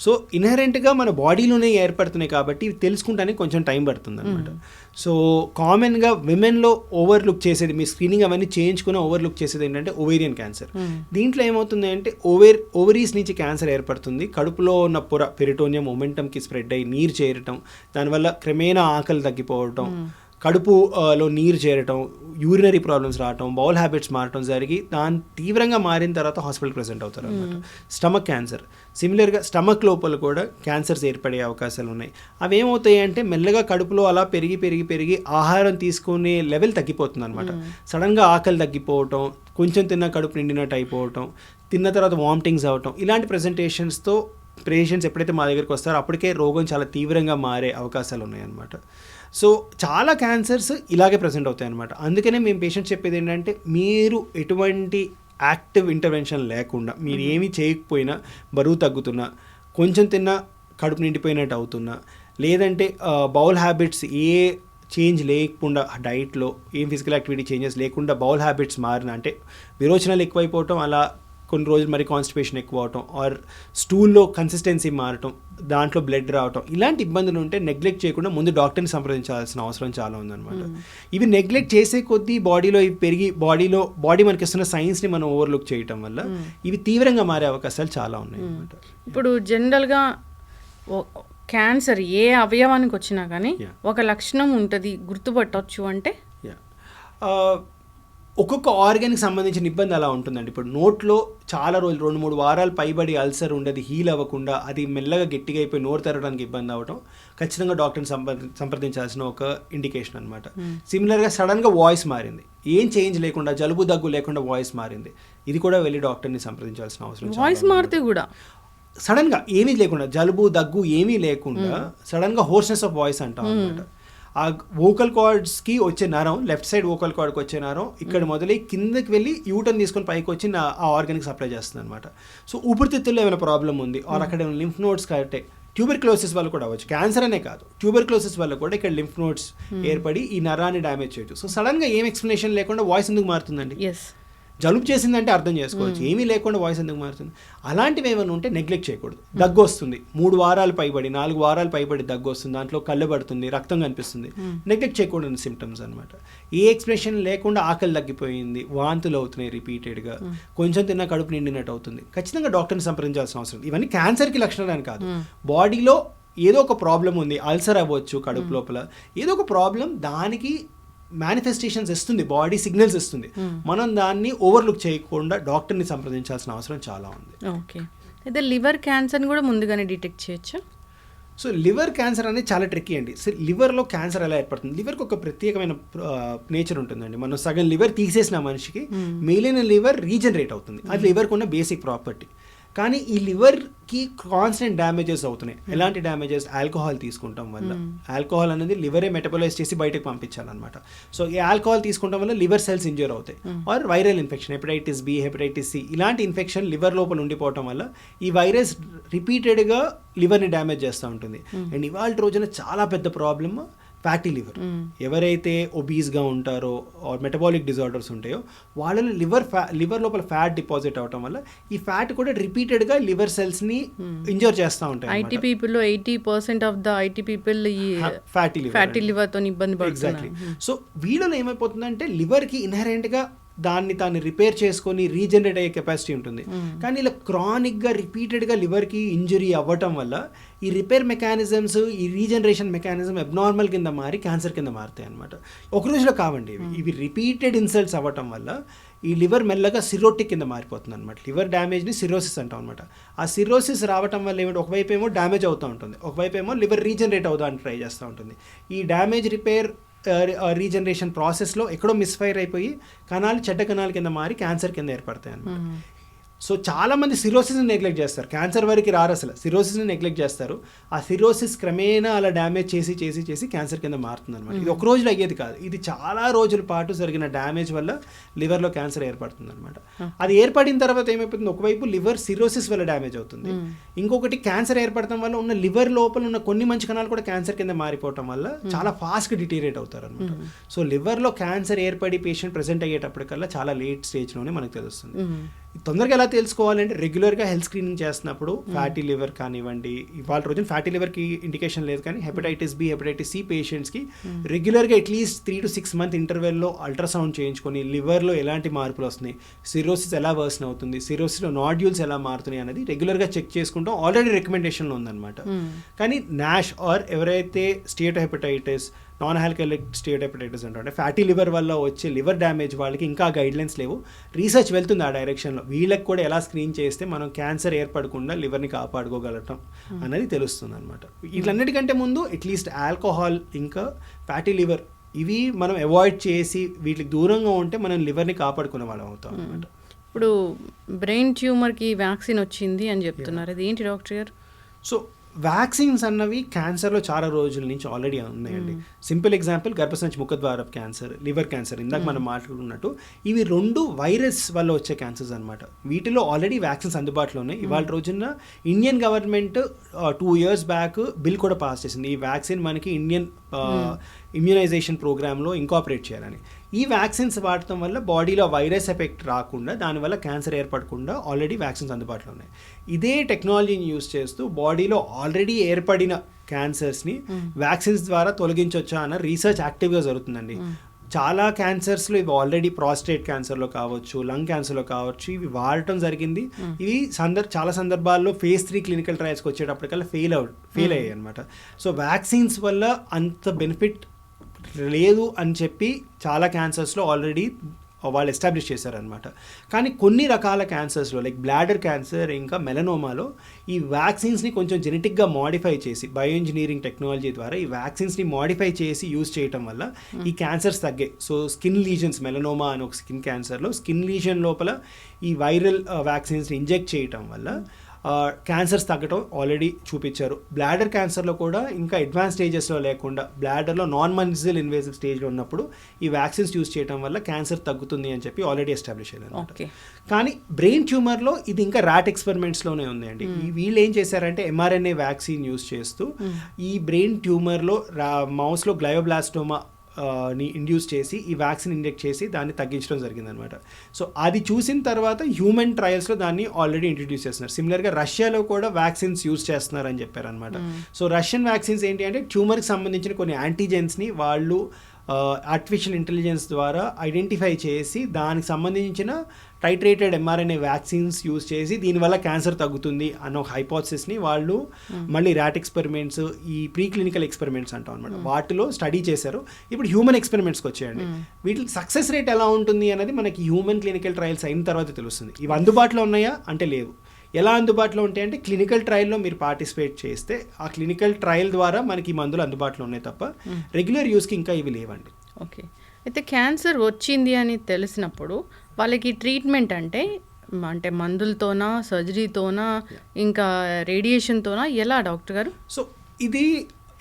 సో ఇన్హెరెంట్గా మన బాడీలోనే ఏర్పడుతున్నాయి కాబట్టి ఇవి తెలుసుకుంటానికి కొంచెం టైం పడుతుంది అనమాట. సో కామన్గా విమెన్లో ఓవర్లుక్ చేసేది, మీ స్క్రీనింగ్ అవన్నీ చేయించుకుని ఓవర్లుక్ చేసేది ఏంటంటే ఓవేరియన్ క్యాన్సర్. దీంట్లో ఏమవుతుంది అంటే, ఓవరీస్ నుంచి క్యాన్సర్ ఏర్పడుతుంది. కడుపులో ఉన్న పొర పెరిటోనియం మొమెంటంకి స్ప్రెడ్ అయ్యి నీరు చేరటం, దానివల్ల క్రమేణా ఆకలి తగ్గిపోవటం, కడుపులో నీరు చేరటం, యూరినరీ ప్రాబ్లమ్స్ రావటం, బౌల్ హ్యాబిట్స్ మారటం జరిగి దాని తీవ్రంగా మారిన తర్వాత హాస్పిటల్ ప్రెజెంట్ అవుతారు అనమాట. స్టమక్ క్యాన్సర్ సిమిలర్గా స్టమక్ లోపల కూడా క్యాన్సర్స్ ఏర్పడే అవకాశాలు ఉన్నాయి. అవి ఏమవుతాయి అంటే, మెల్లగా కడుపులో అలా పెరిగి పెరిగి పెరిగి ఆహారం తీసుకునే లెవెల్ తగ్గిపోతుంది అనమాట. సడన్గా ఆకలి తగ్గిపోవటం, కొంచెం తిన్న కడుపు నిండినట్టు అయిపోవటం, తిన్న తర్వాత వామిటింగ్స్ అవటం, ఇలాంటి ప్రెజెంటేషన్స్తో పేషెంట్స్ ఎప్పుడైతే మా దగ్గరికి వస్తారో అప్పటికే రోగం చాలా తీవ్రంగా మారే అవకాశాలు ఉన్నాయన్నమాట. సో చాలా క్యాన్సర్స్ ఇలాగే ప్రజెంట్ అవుతాయి అన్నమాట. అందుకనే మేము పేషెంట్స్ చెప్పేది ఏంటంటే, మీరు ఎటువంటి యాక్టివ్ ఇంటర్వెన్షన్ లేకుండా, మీరు ఏమీ చేయకపోయినా బరువు తగ్గుతున్నా, కొంచెం తిన్నా కడుపు నిండిపోయినట్టు అవుతున్నా, లేదంటే బౌల్ హ్యాబిట్స్ ఏ చేంజ్ లేకుండా డైట్లో ఏం ఫిజికల్ యాక్టివిటీ చేంజెస్ లేకుండా బౌల్ హ్యాబిట్స్ మారిన, అంటే విరోచనాలు ఎక్కువైపోవటం, అలా కొన్ని రోజులు మరి కాన్స్టిపేషన్ ఎక్కువ అవటం, ఆర్ స్టూల్లో కన్సిస్టెన్సీ మారటం, దాంట్లో బ్లడ్ రావటం, ఇలాంటి ఇబ్బందులు ఉంటే నెగ్లెక్ట్ చేయకుండా ముందు డాక్టర్ని సంప్రదించాల్సిన అవసరం చాలా ఉందన్నమాట. ఇవి నెగ్లెక్ట్ చేసే కొద్దీ బాడీలో ఇవి పెరిగి బాడీ మనకి ఇస్తున్న సైన్స్ని మనం ఓవర్లుక్ చేయటం వల్ల ఇవి తీవ్రంగా మారే అవకాశాలు చాలా ఉన్నాయి అన్నమాట. ఇప్పుడు జనరల్గా క్యాన్సర్ ఏ అవయవానికి వచ్చినా కానీ ఒక లక్షణం ఉంటుంది, గుర్తుపట్టవచ్చు అంటే ఒక్కొక్క ఆర్గానికి సంబంధించిన ఇబ్బంది అలా ఉంటుందండి. ఇప్పుడు నోట్లో చాలా రోజులు 2-3 వారాలు పైబడి అల్సర్ ఉండదు, హీల్ అవ్వకుండా అది మెల్లగా గట్టిగా అయిపోయి నోరు తెరవడానికి ఇబ్బంది అవ్వటం ఖచ్చితంగా డాక్టర్ని సంప్రదించాల్సిన ఒక ఇండికేషన్ అనమాట. సిమిలర్గా సడన్గా వాయిస్ మారింది, ఏం చేంజ్ లేకుండా, జలుబు దగ్గు లేకుండా వాయిస్ మారింది, ఇది కూడా వెళ్ళి డాక్టర్ని సంప్రదించాల్సిన అవసరం. వాయిస్ మారితే కూడా సడన్గా ఏమీ లేకుండా, జలుబు దగ్గు ఏమీ లేకుండా సడన్గా హోర్స్నెస్ ఆఫ్ వాయిస్ అంటాం అనమాట. ఆ వోకల్ కార్డ్స్కి వచ్చే నరం, లెఫ్ట్ సైడ్ వోకల్ కార్డ్కి వచ్చే నరం ఇక్కడ మొదలై కిందకి వెళ్ళి యూటర్న్ తీసుకొని పైకి వచ్చి ఆ ఆర్గానికి సప్లై చేస్తుంది అనమాట. సో ఊపిరితిత్తుల్లో ఏమైనా ప్రాబ్లం ఉంది, ఆర్ అక్కడ ఏమైనా లింఫ్ నోడ్స్ కట్టే, ట్యూబర్క్లోసిస్ వల్ల కూడా అవ్వచ్చు, క్యాన్సర్ అనే కాదు, ట్యూబర్క్లోసిస్ వల్ల కూడా ఇక్కడ లింఫ్ నోడ్స్ ఏర్పడి ఈ నరాన్ని డ్యామేజ్ చేయొచ్చు. సో సడన్గా ఏం ఎక్స్ప్లెనేషన్ లేకుండా వాయిస్ ఎందుకు మారుతుందండి? జలుబు చేసిందంటే అర్థం చేసుకోవచ్చు, ఏమీ లేకుండా వాయిస్ ఎందుకు మారుతుంది? అలాంటివి ఏమైనా ఉంటే నెగ్లెక్ట్ చేయకూడదు. దగ్గు వస్తుంది, 3 వారాలు పైబడి 4 వారాలు పైబడి దగ్గు వస్తుంది, దాంట్లో కళ్ళు పడుతుంది, రక్తం కనిపిస్తుంది, నెగ్లెక్ట్ చేయకూడదు సిమ్టమ్స్ అనమాట. ఏ ఎక్స్ప్రెషన్ లేకుండా ఆకలి తగ్గిపోయింది, వాంతులు అవుతున్నాయి రిపీటెడ్గా, కొంచెం తిన్నా కడుపు నిండినట్టు అవుతుంది, ఖచ్చితంగా డాక్టర్ని సంప్రదించాల్సిన అవసరం. ఇవన్నీ క్యాన్సర్కి లక్షణాలు అని కాదు, బాడీలో ఏదో ఒక ప్రాబ్లం ఉంది, అల్సర్ అవ్వచ్చు, కడుపు లోపల ఏదో ఒక ప్రాబ్లం, దానికి మేనిఫెస్టేషన్స్ ఇస్తుంది, బాడీ సిగ్నల్స్ ఇస్తుంది, మనం దాన్ని ఓవర్లుక్ చేయకుండా డాక్టర్ని సంప్రదించాల్సిన అవసరం చాలా ఉంది. ఓకే, అయితే లివర్ క్యాన్సర్ని కూడా ముందుగానే డిటెక్ట్ చేయొచ్చా? సో లివర్ క్యాన్సర్ అనేది చాలా ట్రిక్కీ అండి. సో లివర్లో క్యాన్సర్ ఎలా ఏర్పడుతుంది? లివర్కి ఒక ప్రత్యేకమైన నేచర్ ఉంటుందండి. మనం సగం లివర్ తీసేసిన మనిషికి మిగిలిన లివర్ రీజనరేట్ అవుతుంది, అది లివర్కి ఉన్న బేసిక్ ప్రాపర్టీ. కానీ ఈ లివర్కి కాన్స్టెంట్ డ్యామేజెస్ అవుతున్నాయి. ఎలాంటి డ్యామేజెస్? ఆల్కహాల్ తీసుకుంటాం వల్ల. ఆల్కహాల్ అనేది లివరే మెటబలైజ్ చేసి బయటకు పంపించాలన్నమాట. సో ఈ ఆల్కహాల్ తీసుకుంటాం వల్ల లివర్ సెల్స్ ఇంజ్యూర్ అవుతాయి. Or viral infection, hepatitis B, hepatitis C, ఇలాంటి ఇన్ఫెక్షన్ లివర్ లోపల ఉండిపోవటం వల్ల ఈ వైరస్ రిపీటెడ్గా లివర్ని డ్యామేజ్ చేస్తూ ఉంటుంది. అండ్ ఇవాళ రోజున చాలా పెద్ద ప్రాబ్లమ్ ఫ్యాటీ లివర్. ఎవరైతే ఒబీస్గా ఉంటారో ఆర్ మెటబాలిక్ డిజార్డర్స్ ఉంటాయో వాళ్ళలో లివర్ లోపల ఫ్యాట్ డిపాజిట్ అవటం వల్ల ఈ ఫ్యాట్ కూడా రిపీటెడ్గా లివర్ సెల్స్ని ఇంజూర్ చేస్తూ ఉంటాయి. ఐటీ పీపుల్లో 80% ఆఫ్ ద ఐటీ పీపుల్ ఈ ఫ్యాటీ లివర్తో ఇబ్బంది పడుతున్నారు. ఎగ్జాక్ట్లీ. సో వీళ్ళలో ఏమైపోతుందంటే లివర్కి ఇన్హెరెంట్గా దాన్ని తాను రిపేర్ చేసుకొని రీజనరేట్ అయ్యే కెపాసిటీ ఉంటుంది. కానీ ఇలా క్రానిక్గా రిపీటెడ్గా లివర్కి ఇంజురీ అవ్వటం వల్ల ఈ రిపేర్ మెకానిజమ్స్, ఈ రీజనరేషన్ మెకానిజం అబ్నార్మల్ కింద మారి క్యాన్సర్ కింద మారుతాయి అనమాట. ఒక రోజులో కావండి ఇవి రిపీటెడ్ ఇన్సల్ట్స్ అవ్వటం వల్ల ఈ లివర్ మెల్లగా సిరోటిక్ కింద మారిపోతుంది అనమాట. లివర్ డ్యామేజ్ని సిరోసిస్ అంటాం అనమాట. ఆ సిరోసిస్ రావటం వల్ల ఏమిటి, ఒకవైపు ఏమో డ్యామేజ్ అవుతూ ఉంటుంది, ఒకవైపు ఏమో లివర్ రీజనరేట్ అవుతానికి ట్రై చేస్తూ ఉంటుంది. ఈ డ్యామేజ్ రిపేర్ రీజనరేషన్ ప్రాసెస్లో ఎక్కడో మిస్ఫైర్ అయిపోయి కణాలు చెడ్డ కణాల కింద మారి క్యాన్సర్ కింద ఏర్పడతాయి అన్నమాట. సో చాలామంది సిరోసిస్ని నెగ్లెక్ట్ చేస్తారు, క్యాన్సర్ వరకు రారు, అసలు సిరోసిస్ని నెగ్లెక్ట్ చేస్తారు. ఆ సిరోసిస్ క్రమేణా అలా డ్యామేజ్ చేసి క్యాన్సర్ కింద మారుతుంది అనమాట. ఇది ఒక రోజులో అయ్యేది కాదు, ఇది చాలా రోజుల పాటు జరిగిన డ్యామేజ్ వల్ల లివర్లో క్యాన్సర్ ఏర్పడుతుంది అనమాట. అది ఏర్పడిన తర్వాత ఏమైపోతుంది, ఒకవైపు లివర్ సిరోసిస్ వల్ల డ్యామేజ్ అవుతుంది, ఇంకొకటి క్యాన్సర్ ఏర్పడటం వల్ల ఉన్న లివర్ లోపల ఉన్న కొన్ని మంచి కణాలు కూడా క్యాన్సర్ కింద మారిపోవటం వల్ల చాలా ఫాస్ట్గా డిటీరియేట్ అవుతారు అనమాట. సో లివర్లో క్యాన్సర్ ఏర్పడి పేషెంట్ ప్రెజెంట్ అయ్యేటప్పటికల్లా చాలా లేట్ స్టేజ్లోనే మనకు తెలుస్తుంది. తొందరగా ఎలా తెలుసుకోవాలంటే రెగ్యులర్గా హెల్త్ స్క్రీనింగ్ చేస్తున్నప్పుడు ఫ్యాటీ లివర్ కానివ్వండి, ఇవాళ రోజున ఫ్యాటీ లివర్కి ఇండికేషన్ లేదు కానీ హెపటైటిస్ బి, హెపటైటిస్ సి పేషెంట్స్కి రెగ్యులర్గా అట్లీస్ట్ 3 to 6 month ఇంటర్వెల్లో అల్ట్రాసౌండ్ చేయించుకొని లివర్లో ఎలాంటి మార్పులు వస్తున్నాయి, సిరోసిస్ ఎలా వర్సన్ అవుతుంది, సిరోసిస్లో నాడ్యూల్స్ ఎలా మారుతున్నాయి అనేది రెగ్యులర్గా చెక్ చేసుకుంటాం. ఆల్రెడీ రికమెండేషన్లో ఉందన్నమాట. కానీ నాష్ ఆర్ ఎవరైతే steato hepatitis, non alcoholic steato hepatitis అంటే ఫ్యాటీ లివర్ వల్ల వచ్చే లివర్ డ్యామేజ్ వాళ్ళకి ఇంకా గైడ్లైన్స్ లేవు, రీసెర్చ్ వెళ్తుంది ఆ డైరెక్షన్లో. వీళ్ళకి కూడా ఎలా స్క్రీన్ చేస్తే మనం క్యాన్సర్ ఏర్పడకుండా లివర్ని కాపాడుకోగలటం అనేది తెలుస్తుంది అనమాట. వీటన్నిటికంటే ముందు అట్లీస్ట్ ఆల్కహాల్ ఇంకా ఫ్యాటీ లివర్ ఇవి మనం అవాయిడ్ చేసి వీటికి దూరంగా ఉంటే మనం లివర్ని కాపాడుకునే వాళ్ళం అవుతాం అనమాట. ఇప్పుడు బ్రెయిన్ ట్యూమర్కి వ్యాక్సిన్ వచ్చింది అని చెప్తున్నారు, అది ఏంటి డాక్టర్ గారు? సో వ్యాక్సిన్స్ అన్నవి క్యాన్సర్లో చాలా రోజుల నుంచి ఆల్రెడీ ఉన్నాయండి. సింపుల్ ఎగ్జాంపుల్ గర్భసంచి ముఖద్వారపు క్యాన్సర్, లివర్ క్యాన్సర్, ఇందాక మనం మాట్లాడుకున్నట్టు ఇవి 2 వైరస్ వల్ల వచ్చే క్యాన్సర్స్ అనమాట. వీటిలో ఆల్రెడీ వ్యాక్సిన్స్ అందుబాటులో ఉన్నాయి. ఇవాళ రోజున Indian government 2 years back bill కూడా పాస్ చేసింది ఈ వ్యాక్సిన్ మనకి ఇండియన్ ఇమ్యూనైజేషన్ ప్రోగ్రాంలో ఇంకాపరేట్ చేయాలని. ఈ వ్యాక్సిన్స్ వాడటం వల్ల బాడీలో వైరస్ ఎఫెక్ట్ రాకుండా, దానివల్ల క్యాన్సర్ ఏర్పడకుండా ఆల్రెడీ వ్యాక్సిన్స్ అందుబాటులో ఉన్నాయి. ఇదే టెక్నాలజీని యూస్ చేస్తూ బాడీలో ఆల్రెడీ ఏర్పడిన క్యాన్సర్స్ని వ్యాక్సిన్స్ ద్వారా తొలగించవచ్చా అన్న రీసెర్చ్ యాక్టివ్గా జరుగుతుందండి. చాలా క్యాన్సర్స్లో ఇవి ఆల్రెడీ ప్రాస్టేట్ క్యాన్సర్లో కావచ్చు, లంగ్ క్యాన్సర్లో కావచ్చు, ఇవి వాడటం జరిగింది. ఇవి చాలా సందర్భాల్లో phase 3 క్లినికల్ ట్రయల్స్కి వచ్చేటప్పటికల్లా ఫెయిల్ అయ్యాయి అనమాట. సో వ్యాక్సిన్స్ వల్ల అంత బెనిఫిట్ లేదు అని చెప్పి చాలా క్యాన్సర్స్లో ఆల్రెడీ వాళ్ళు ఎస్టాబ్లిష్ చేశారనమాట. కానీ కొన్ని రకాల క్యాన్సర్స్లో లైక్ బ్లాడర్ క్యాన్సర్, ఇంకా మెలనోమాలో ఈ వ్యాక్సిన్స్ని కొంచెం జెనెటిక్గా మాడిఫై చేసి బయో ఇంజనీరింగ్ టెక్నాలజీ ద్వారా ఈ వ్యాక్సిన్స్ని మాడిఫై చేసి యూజ్ చేయటం వల్ల ఈ క్యాన్సర్స్ తగ్గాయి. సో స్కిన్ లీజన్స్, మెలనోమా అని ఒక స్కిన్ క్యాన్సర్లో స్కిన్ లీజన్ లోపల ఈ వైరల్ వ్యాక్సిన్స్ని ఇంజెక్ట్ చేయటం వల్ల క్యాన్సర్స్ తగ్గటం ఆల్రెడీ చూపించారు. బ్లాడర్ క్యాన్సర్లో కూడా ఇంకా అడ్వాన్స్ స్టేజెస్లో లేకుండా బ్లాడర్లో నాన్ మజిల్ ఇన్వేసివ్ స్టేజ్లో ఉన్నప్పుడు ఈ వ్యాక్సిన్స్ యూజ్ చేయడం వల్ల క్యాన్సర్ తగ్గుతుంది అని చెప్పి ఆల్రెడీ ఎస్టాబ్లిష్ అయ్యారు. కానీ బ్రెయిన్ ట్యూమర్లో ఇది ఇంకా ర్యాట్ ఎక్స్పెరిమెంట్స్లోనే ఉందండి. వీళ్ళు ఏం చేశారంటే mRNA వ్యాక్సిన్ యూజ్ చేస్తూ ఈ బ్రెయిన్ ట్యూమర్లో మౌస్లో గ్లయోబ్లాస్టోమా ని ఇండ్యూస్ చేసి ఈ వ్యాక్సిన్ ఇంజెక్ట్ చేసి దాన్ని తగ్గించడం జరిగిందనమాట. సో అది చూసిన తర్వాత హ్యూమన్ ట్రయల్స్లో దాన్ని ఆల్రెడీ ఇంట్రడ్యూస్ చేస్తున్నారు. సిమిలర్గా రష్యాలో కూడా వ్యాక్సిన్స్ యూజ్ చేస్తున్నారని చెప్పారనమాట. సో రష్యన్ వ్యాక్సిన్స్ ఏంటి అంటే ట్యూమర్కి సంబంధించిన కొన్ని యాంటీజెన్స్ని వాళ్ళు ఆర్టిఫిషియల్ ఇంటెలిజెన్స్ ద్వారా ఐడెంటిఫై చేసి దానికి సంబంధించిన టైట్రేటెడ్ mRNA వ్యాక్సిన్స్ యూజ్ చేసి దీనివల్ల క్యాన్సర్ తగ్గుతుంది అన్న ఒక హైపోథసిస్ని వాళ్ళు మళ్ళీ ర్యాట్ ఎక్స్పెరిమెంట్స్, ఈ ప్రీ క్లినికల్ ఎక్స్పెరిమెంట్స్ అంటాం అనమాట, వాటిలో స్టడీ చేశారు. ఇప్పుడు హ్యూమన్ ఎక్స్పెరిమెంట్స్కి వచ్చేయండి. వీటి సక్సెస్ రేట్ ఎలా ఉంటుంది అనేది మనకి హ్యూమన్ క్లినికల్ ట్రయల్స్ అయిన తర్వాత తెలుస్తుంది. ఇవి అందుబాటులో ఉన్నాయా అంటే లేవు. ఎలా అందుబాటులో ఉంటాయంటే క్లినికల్ ట్రయల్లో మీరు పార్టిసిపేట్ చేస్తే ఆ క్లినికల్ ట్రయల్ ద్వారా మనకి మందులు అందుబాటులో ఉన్నాయి తప్ప రెగ్యులర్ యూస్కి ఇంకా ఇవి లేవండి. ఓకే, అయితే క్యాన్సర్ వచ్చింది అని తెలిసినప్పుడు వాళ్ళకి ట్రీట్మెంట్ అంటే మందులతోనా, సర్జరీతోనా, ఇంకా రేడియేషన్తోనా, ఎలా డాక్టర్ గారు? సో ఇది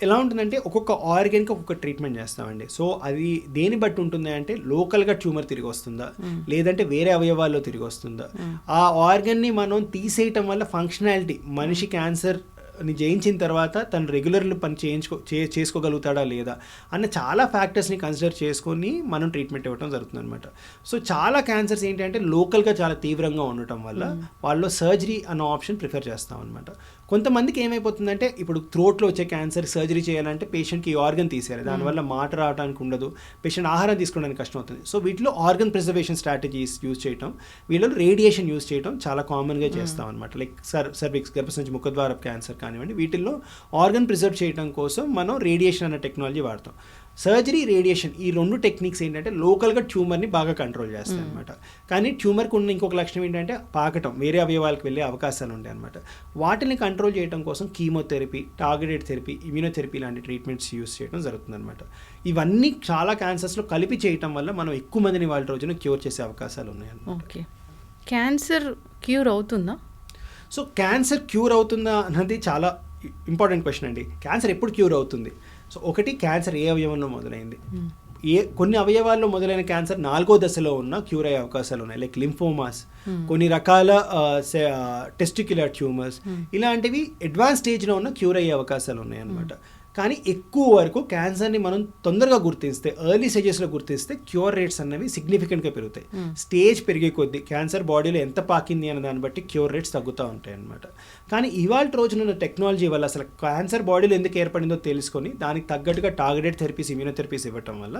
ఎలా ఉంటుందంటే ఒక్కొక్క ఆర్గన్కి ఒక్కొక్క ట్రీట్మెంట్ చేస్తామండి. సో అది దేని బట్టి ఉంటుంది అంటే లోకల్గా ట్యూమర్ తిరిగి వస్తుందా, లేదంటే వేరే అవయవాల్లో తిరిగి వస్తుందా, ఆ ఆర్గన్ని మనం తీసేయటం వల్ల ఫంక్షనాలిటీ, మనిషి క్యాన్సర్ని జయించిన తర్వాత తను రెగ్యులర్ పని చేసుకోగలుగుతాడా లేదా అన్న చాలా ఫ్యాక్టర్స్ని కన్సిడర్ చేసుకొని మనం ట్రీట్మెంట్ ఇవ్వడం జరుగుతుంది అనమాట. సో చాలా క్యాన్సర్స్ ఏంటంటే లోకల్గా చాలా తీవ్రంగా ఉండటం వల్ల వాళ్ళు సర్జరీ అన్న ఆప్షన్ ప్రిఫర్ చేస్తాం అనమాట. కొంతమందికి ఏమైపోతుందంటే ఇప్పుడు థ్రోట్లో వచ్చే క్యాన్సర్ సర్జరీ చేయాలంటే పేషెంట్కి ఈ ఆర్గన్ తీసేయాలి, దానివల్ల మాట రావడానికి ఉండదు, పేషెంట్ ఆహారం తీసుకోవడానికి కష్టం అవుతుంది. సో వీటిలో ఆర్గన్ ప్రిజర్వేషన్ స్ట్రాటజీస్ యూజ్ చేయటం, వీళ్ళు రేడియేషన్ యూజ్ చేయటం చాలా కామన్గా చేస్తాం అనమాట. లైక్ సర్విక్స్, గర్భసంచి ముఖద్వారపు క్యాన్సర్ కానివ్వండి, వీటిల్లో ఆర్గన్ ప్రిజర్వ్ చేయడం కోసం మనం రేడియేషన్ అనే టెక్నాలజీ వాడతాం. సర్జరీ, రేడియేషన్ ఈ 2 టెక్నిక్స్ ఏంటంటే లోకల్గా ట్యూమర్ని బాగా కంట్రోల్ చేస్తాయి అనమాట. కానీ ట్యూమర్కి ఉన్న ఇంకొక లక్షణం ఏంటంటే పాకటం, వేరే అవయవాలకు వెళ్ళే అవకాశాలు ఉంటాయి అనమాట. వాటిని కంట్రోల్ చేయడం కోసం కీమోథెరపీ, టార్గెటెడ్ థెరపీ, ఇమ్యూనోథెరపీ లాంటి ట్రీట్మెంట్స్ యూస్ చేయడం జరుగుతుంది అనమాట. ఇవన్నీ చాలా క్యాన్సర్స్లో కలిపి చేయటం వల్ల మనం ఎక్కువ మందిని వాళ్ళ రోజున క్యూర్ చేసే అవకాశాలు ఉన్నాయన్నమాట. ఓకే, క్యాన్సర్ క్యూర్ అవుతుందా? సో క్యాన్సర్ క్యూర్ అవుతుందా అన్నది చాలా ఇంపార్టెంట్ క్వశ్చన్ అండి. క్యాన్సర్ ఎప్పుడు క్యూర్ అవుతుంది? సో ఒకటి, క్యాన్సర్ ఏ అవయవంలో మొదలైంది. కొన్ని అవయవాల్లో మొదలైన క్యాన్సర్ 4వ దశలో ఉన్న క్యూర్ అయ్యే అవకాశాలు ఉన్నాయి. లైక్ లింఫోమాస్, కొన్ని రకాల టెస్టిక్యులర్ ట్యూమర్స్, ఇలాంటివి అడ్వాన్స్ స్టేజ్లో ఉన్న క్యూర్ అయ్యే అవకాశాలు ఉన్నాయి అన్నమాట. కానీ ఎక్కువ వరకు క్యాన్సర్ని మనం తొందరగా గుర్తిస్తే, ఎర్లీ స్టేజెస్లో గుర్తిస్తే క్యూర్ రేట్స్ అన్నవి సిగ్నిఫికెంట్గా పెరుగుతాయి. స్టేజ్ పెరిగే కొద్దీ క్యాన్సర్ బాడీలో ఎంత పాకింది అనే దాన్ని బట్టి క్యూర్ రేట్స్ తగ్గుతూ ఉంటాయి అన్నమాట. కానీ ఇవాళ రోజున టెక్నాలజీ వల్ల అసలు క్యాన్సర్ బాడీలో ఎందుకు ఏర్పడిందో తెలుసుకొని దానికి తగ్గట్టుగా టార్గెటెడ్ థెరపీస్, ఇమ్యూనోథెరపీస్ ఇవ్వటం వల్ల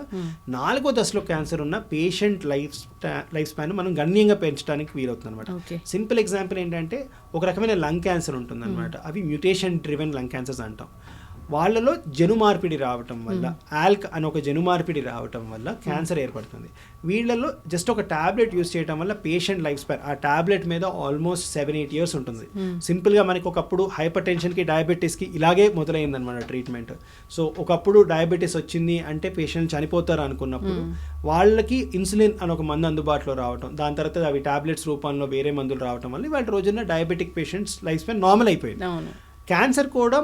4వ దశలో క్యాన్సర్ ఉన్న పేషెంట్ లైఫ్ స్పాన్ మనం గణనీయంగా పెంచడానికి వీలవుతుంది అనమాట. సింపుల్ ఎగ్జాంపుల్ ఏంటంటే ఒక రకమైన లంగ్ క్యాన్సర్ ఉంటుంది అనమాట. అవి మ్యూటేషన్ డ్రివెన్ లంగ్ క్యాన్సర్స్ అంటాం. వాళ్ళలో జను మార్పిడి రావటం వల్ల, ఆల్క్ అని ఒక జను మార్పిడి రావటం వల్ల క్యాన్సర్ ఏర్పడుతుంది. వీళ్ళలో జస్ట్ ఒక ట్యాబ్లెట్ యూస్ చేయడం వల్ల పేషెంట్ లైఫ్ స్పాన్ ఆ ట్యాబ్లెట్ మీద ఆల్మోస్ట్ 7-8 years ఉంటుంది. సింపుల్గా మనకి ఒకప్పుడు హైపర్ టెన్షన్కి, డయాబెటీస్కి ఇలాగే మొదలైందనమాట ట్రీట్మెంట్. సో ఒకప్పుడు డయాబెటీస్ వచ్చింది అంటే పేషెంట్ చనిపోతారు అనుకున్నప్పుడు వాళ్ళకి ఇన్సులిన్ అని ఒక మందు అందుబాటులో రావటం, దాని తర్వాత అవి ట్యాబ్లెట్స్ రూపంలో వేరే మందులు రావటం వల్ల వాళ్ళ రోజున diabetic patients life span normal అయిపోయింది. క్యాన్సర్ కూడా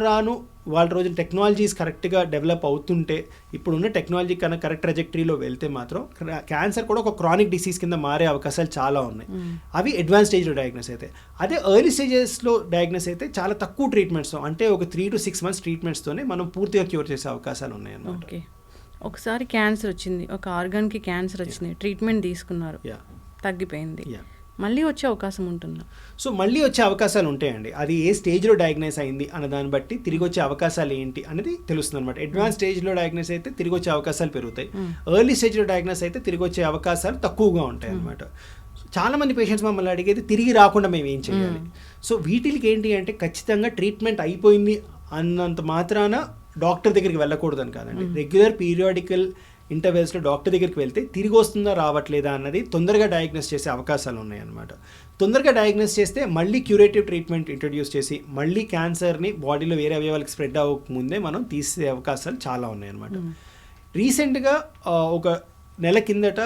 రాను వాళ్ళ రోజున టెక్నాలజీస్ కరెక్ట్గా డెవలప్ అవుతుంటే, ఇప్పుడున్న టెక్నాలజీ కన్నా కరెక్ట్ ట్రెజెక్టరీలో వెళ్తే మాత్రం క్యాన్సర్ కూడా ఒక క్రానిక్ డిసీజ్ కింద మారే అవకాశాలు చాలా ఉన్నాయి. అవి అడ్వాన్స్ స్టేజ్లో డయాగ్నోస్ అయితే. అదే ఎర్లీ స్టేజెస్లో డయాగ్నోస్ అయితే చాలా తక్కువ ట్రీట్మెంట్స్తో, అంటే ఒక 3 to 6 months ట్రీట్మెంట్స్తోనే మనం పూర్తిగా క్యూర్ చేసే అవకాశాలు ఉన్నాయి అన్నమాట. ఓకే, ఒకసారి క్యాన్సర్ వచ్చింది, ఒక ఆర్గాన్కి క్యాన్సర్ వచ్చింది, ట్రీట్మెంట్ తీసుకున్నారు, తగ్గిపోయింది, మళ్ళీ వచ్చే అవకాశం ఉంటుందా? సో మళ్ళీ వచ్చే అవకాశాలు ఉంటాయండి. అది ఏ స్టేజ్లో డయాగ్నైజ్ అయింది అన్న దాన్ని బట్టి తిరిగి వచ్చే అవకాశాలు ఏంటి అనేది తెలుస్తుంది అనమాట. అడ్వాన్స్ స్టేజ్లో డయాగ్నైజ్ అయితే తిరిగి వచ్చే అవకాశాలు పెరుగుతాయి. ఎర్లీ స్టేజ్లో డయాగ్నైజ్ అయితే తిరిగి వచ్చే అవకాశాలు తక్కువగా ఉంటాయి అనమాట. చాలా మంది పేషెంట్స్ మమ్మల్ని అడిగేది తిరిగి రాకుండా మేము ఏం చేయాలి. సో వీటికి ఏంటి అంటే ఖచ్చితంగా ట్రీట్మెంట్ అయిపోయింది అన్నంత మాత్రాన డాక్టర్ దగ్గరికి వెళ్ళకూడదని కాదండి. రెగ్యులర్ పీరియాడికల్ ఇంటర్వెల్స్లో డాక్టర్ దగ్గరికి వెళ్తే తిరిగి వస్తుందా రావట్లేదా అన్నది తొందరగా డయాగ్నోస్ చేసే అవకాశాలు ఉన్నాయన్నమాట. తొందరగా డయాగ్నోస్ చేస్తే మళ్ళీ క్యూరేటివ్ ట్రీట్మెంట్ ఇంట్రడ్యూస్ చేసి మళ్ళీ క్యాన్సర్ని బాడీలో వేరే అవయవాలకు స్ప్రెడ్ అవ్వకముందే మనం తీసే అవకాశాలు చాలా ఉన్నాయన్నమాట. రీసెంట్గా ఒక నెల కిందట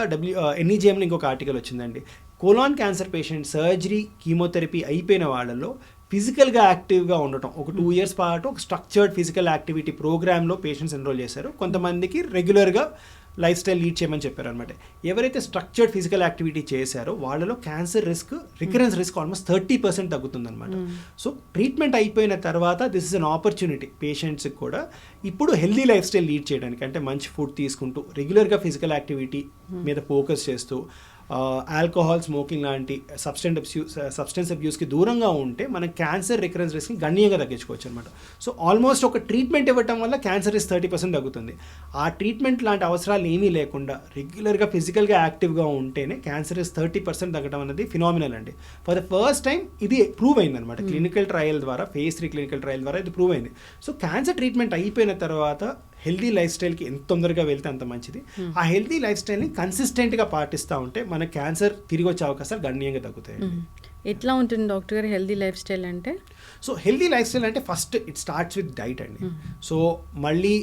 NEJMలో ఇంకొక ఆర్టికల్ వచ్చిందండి. Colon cancer patient surgery chemotherapy అయిపోయిన వాళ్ళలో ఫిజికల్గా యాక్టివ్గా ఉండటం, ఒక 2 years పాటు ఒక స్ట్రక్చర్డ్ ఫిజికల్ యాక్టివిటీ ప్రోగ్రామ్లో పేషెంట్స్ ఎన్రోల్ చేశారు. కొంతమందికి రెగ్యులర్గా లైఫ్ స్టైల్ లీడ్ చేయమని చెప్పారు అనమాట. ఎవరైతే స్ట్రక్చర్డ్ ఫిజికల్ యాక్టివిటీ చేశారో వాళ్ళలో క్యాన్సర్ రికరెన్స్ రిస్క్ ఆల్మోస్ట్ 30% తగ్గుతుందన్నమాట. సో ట్రీట్మెంట్ అయిపోయిన తర్వాత దిస్ ఇస్ అన్ ఆపర్చునిటీ పేషెంట్స్కి కూడా ఇప్పుడు హెల్దీ లైఫ్ స్టైల్ లీడ్ చేయడానికి, అంటే మంచి ఫుడ్ తీసుకుంటూ రెగ్యులర్గా ఫిజికల్ యాక్టివిటీ మీద ఫోకస్ చేస్తూ ఆల్కహాల్, స్మోకింగ్ లాంటి సబ్స్టెన్స్ అబ్యూస్కి దూరంగా ఉంటే మన క్యాన్సర్ రికరెన్స్ రిస్క్ని గణనీయంగా తగ్గించుకోవచ్చు అనమాట. సో ఆల్మోస్ట్ ఒక ట్రీట్మెంట్ ఇవ్వటం వల్ల క్యాన్సర్ రిస్క్ 30% తగ్గుతుంది. ఆ ట్రీట్మెంట్ లాంటి అవసరాలు ఏమీ లేకుండా రెగ్యులర్గా ఫిజికల్గా యాక్టివ్గా ఉంటేనే క్యాన్సర్ రిస్క్ 30% తగ్గడం అనేది ఫినామినల్ అండి. ఫర్ ద ఫస్ట్ టైం ఇది ప్రూవ్ అయింది అనమాట. క్లినికల్ ట్రయల్ ద్వారా, phase 3 క్లినికల్ ట్రయల్ ద్వారా ఇది ప్రూవ్ అయింది. సో క్యాన్సర్ ట్రీట్మెంట్ అయిపోయిన తర్వాత హెల్దీ లైఫ్ స్టైల్కి ఎంత తొందరగా వెళ్తే అంత మంచిది. ఆ హెల్దీ లైఫ్ స్టైల్ని కన్సిస్టెంట్గా పాటిస్తూ ఉంటే మన క్యాన్సర్ తిరిగి వచ్చే అవకాశాలు గణనీయంగా తగ్గుతాయి. ఎట్లా ఉంటుంది డాక్టర్ గారు హెల్దీ లైఫ్ స్టైల్ అంటే? సో హెల్దీ లైఫ్ స్టైల్ అంటే first it starts with diet అండి. సో మళ్ళీ